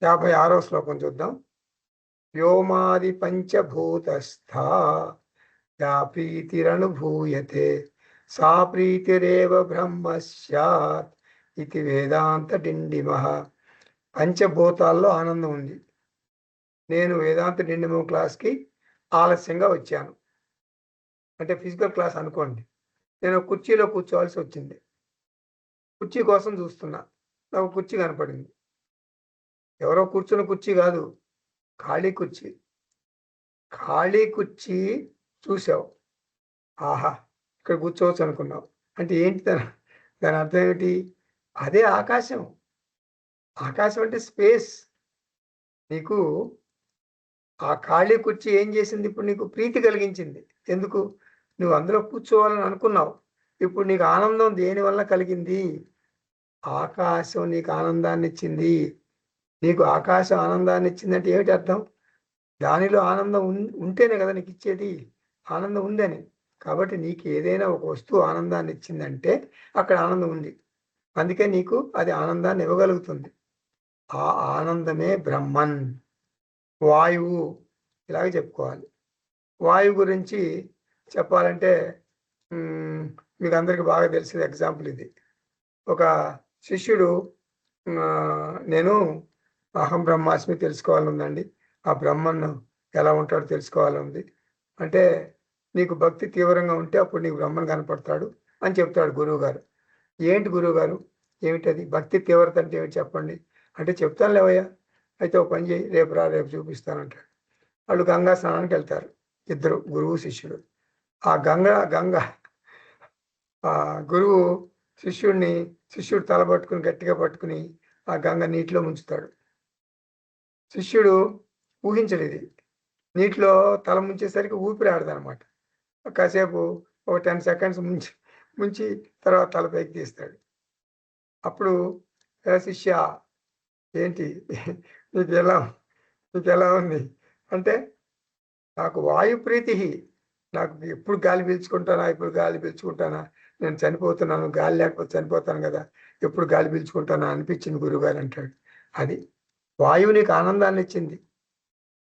56వ శ్లోకం చూద్దాం. వ్యోమాది పంచభూతస్థా యా ప్రీతిరనుభూయతే సా ప్రీతిరేవ బ్రహ్మ స్యాత్ ఇది వేదాంత డిండిమః. పంచభూతాల్లో ఆనందం ఉంది. నేను వేదాంత డిండిమం క్లాస్కి ఆలస్యంగా వచ్చాను. అంటే ఫిజికల్ క్లాస్ అనుకోండి. నేను కుర్చీలో కూర్చోవాల్సి వచ్చింది. కుర్చీ కోసం చూస్తున్నా. నాకు కుర్చీ కనపడింది. ఎవరో కూర్చున్న కుర్చీ కాదు, ఖాళీ కుర్చీ. ఖాళీ కుర్చీ చూసావు. ఆహా! ఇక్కడ కూర్చోవచ్చు అనుకున్నావు. అంటే ఏంటి దాని అర్థం ఏమిటి? అదే ఆకాశం. ఆకాశం అంటే స్పేస్. నీకు ఆ ఖాళీ కుర్చీ ఏం చేసింది? ఇప్పుడు నీకు ప్రీతి కలిగించింది. ఎందుకు? నువ్వు అందులో కూర్చోవాలని అనుకున్నావు. ఇప్పుడు నీకు ఆనందం దేనివల్ల కలిగింది? ఆకాశం నీకు ఆనందాన్నిచ్చింది. నీకు ఆకాశం ఆనందాన్నిచ్చిందంటే ఏమిటి అర్థం? దానిలో ఆనందం ఉంటేనే కదా నీకిచ్చేది. ఆనందం ఉందని. కాబట్టి నీకు ఏదైనా ఒక వస్తువు ఆనందాన్ని ఇచ్చిందంటే అక్కడ ఆనందం ఉంది. అందుకే నీకు అది ఆనందాన్ని ఇవ్వగలుగుతుంది. ఆ ఆనందమే బ్రహ్మన్. వాయువు ఇలాగ చెప్పుకోవాలి. వాయువు గురించి చెప్పాలంటే మీకు అందరికీ బాగా తెలిసిన ఎగ్జాంపుల్ ఇది. ఒక శిష్యుడు నేను అహం బ్రహ్మాస్మి తెలుసుకోవాలని ఉందండి. ఆ బ్రహ్మను ఎలా ఉంటాడో తెలుసుకోవాలని ఉంది. అంటే నీకు భక్తి తీవ్రంగా ఉంటే అప్పుడు నీకు బ్రహ్మను కనపడతాడు అని చెప్తాడు గురువుగారు. ఏంటి గురువుగారు? ఏమిటది? భక్తి తీవ్రత అంటే ఏమిటి చెప్పండి? అంటే చెప్తాను లేవయ్యా. అయితే ఒక పని చేయి, రేపు రా, రేపు చూపిస్తానంటాడు. వాళ్ళు గంగా స్నానానికి వెళ్తారు. ఇద్దరు గురువు శిష్యుడు. ఆ గంగ ఆ గురువు శిష్యుడు తల పట్టుకుని గట్టిగా పట్టుకుని ఆ గంగ నీటిలో ముంచుతాడు. శిష్యుడు ఊహించడు ఇది. నీటిలో తల ముంచేసరికి ఊపిరి ఆడదనమాట. కాసేపు ఒక 10 సెకండ్స్ ముంచి తర్వాత తల పైకి తీస్తాడు. అప్పుడు శిష్య ఏంటి నీకెలా నీకెలా ఉంది అంటే, నాకు వాయు ప్రీతి. నాకు ఎప్పుడు గాలి పీల్చుకుంటానా, ఎప్పుడు గాలి పీల్చుకుంటానా, నేను చనిపోతున్నాను, గాలి లేకపోతే చనిపోతాను కదా, ఎప్పుడు గాలి పీల్చుకుంటానా అనిపించింది గురువుగారు అంటాడు. అది వాయువు నీకు ఆనందాన్ని ఇచ్చింది.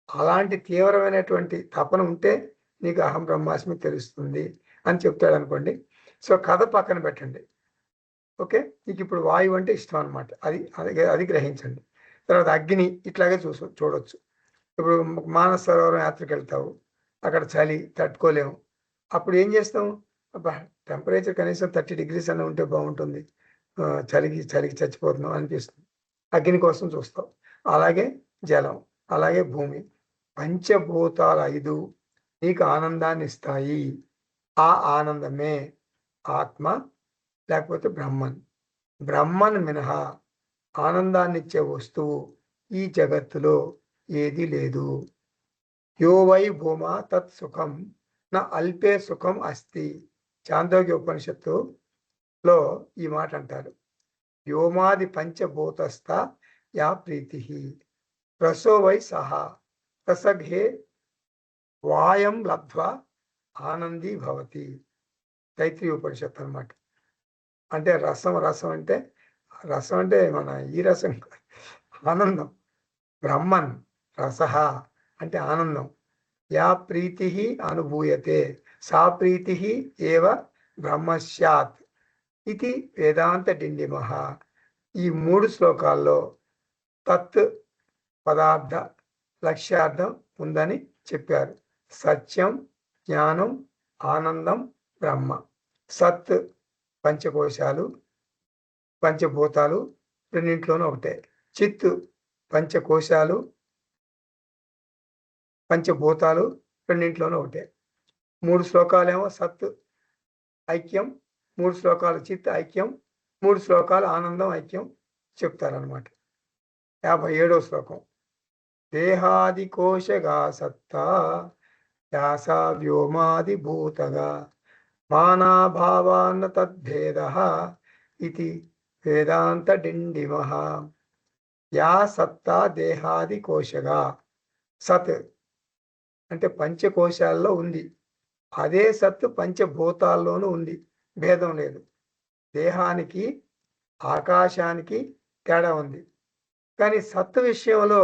అలాంటి తీవ్రమైనటువంటి తపన ఉంటే నీకు అహం బ్రహ్మాస్మి తెలుస్తుంది అని చెప్తాడు అనుకోండి. సో కథ పక్కన పెట్టండి. ఓకే, నీకు ఇప్పుడు వాయువు అంటే ఇష్టం అనమాట. అది గ్రహించండి. తర్వాత అగ్ని ఇట్లాగే చూడొచ్చు. ఇప్పుడు మానస సరోవరం యాత్రకు వెళ్తావు, అక్కడ చలి తట్టుకోలేము. అప్పుడు ఏం చేస్తాం? అబ్బా, టెంపరేచర్ కనీసం 30 degrees అన్న ఉంటే బాగుంటుంది, చలికి చచ్చిపోతున్నాం అనిపిస్తుంది. అగ్ని కోసం చూస్తావు. అలాగే జలం, అలాగే భూమి, పంచభూతాలు 5 నీకు ఆనందాన్ని ఇస్తాయి. ఆ ఆనందమే ఆత్మ, లేకపోతే బ్రహ్మన్. బ్రహ్మన్ మినహా ఆనందాన్నిచ్చే వస్తువు ఈ జగత్తులో ఏది లేదు. యో వై భూమా తత్ సుఖం నా అల్పే సుఖం అస్తి. చాందోగ్య ఉపనిషత్తులో ఈ మాట అంటారు. వ్యోమాది పంచభూతస్థ యా ప్రీతి రసో వై సహా రసఘే వాయం లబ్ధ్వా ఆనందీ భవతి. తైత్రీయ ఉపనిషత్తు అనమాట. అంటే రసం అంటే మన ఈ రసం ఆనందం. బ్రహ్మన్ రసః అంటే ఆనందం. యా ప్రీతి అనుభూయతే సా ప్రీతి ఏవ బ్రహ్మ స్యాత్ ఇది వేదాంత డిండిమః. ఈ 3 శ్లోకాల్లో తత్ పదార్థ లక్ష్యార్థం ఉందని చెప్పారు. సత్యం, జ్ఞానం, ఆనందం, బ్రహ్మ. సత్ పంచకోశాలు, పంచభూతాలు రెండింట్లోనూ ఒకటే. చిత్ పంచకోశాలు, పంచభూతాలు రెండింట్లోనూ ఒకటే. 3 శ్లోకాలేమో సత్ ఐక్యం, 3 శ్లోకాలు చిత్ ఐక్యం, 3 శ్లోకాలు ఆనందం ఐక్యం చెప్తారనమాట. 57వ శ్లోకం. దేహాది కోశగా సత్తా వ్యాస వ్యోమాది భూతగా మానాభావాన్న తద్భేద ఇది వేదాంత డిండిమః. యా సత్తా దేహాది కోశగా. సత్ అంటే పంచకోశాల్లో ఉంది. అదే సత్తు పంచభూతాల్లోనూ ఉంది. భేదం లేదు. దేహానికి ఆకాశానికి తేడా ఉంది. కానీ సత్తు విషయంలో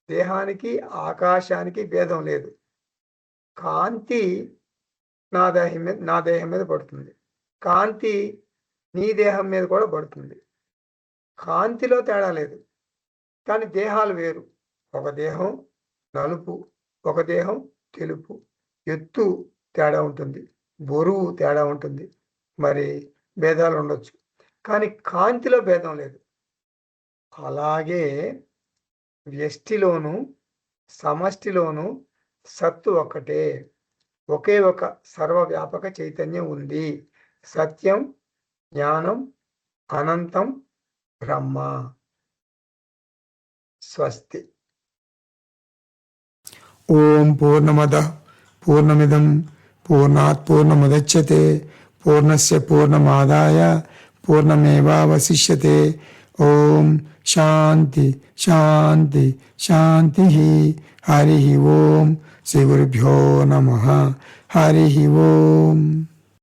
దేహానికి ఆకాశానికి భేదం లేదు. కాంతి నా దేహం మీద పడుతుంది. కాంతి నీ దేహం మీద కూడా పడుతుంది. కాంతిలో తేడా లేదు. కానీ దేహాలు వేరు. ఒక దేహం నలుపు, ఒక దేహం తెలుపు. ఎత్తు తేడా ఉంటుంది, బరువు తేడా ఉంటుంది, మరి భేదాలు ఉండొచ్చు. కానీ కాంతిలో భేదం లేదు. అలాగే వ్యష్టిలోను సమష్టిలోను సత్తు ఒక్కటే. ఒకే ఒక సర్వవ్యాపక చైతన్యం ఉంది. సత్యం, జ్ఞానం, అనంతం, బ్రహ్మ. స్వస్తి. ఓం పూర్ణమద పూర్ణమిదం పూర్ణాత్ పూర్ణముదచ్యతే పూర్ణస్య పూర్ణమాదాయ పూర్ణమేవావశిష్యతే. ఓం శాంతి శాంతి శాంతి. హరి ఓం. శ్రీ గురుభ్యో నమః. హరి ఓం.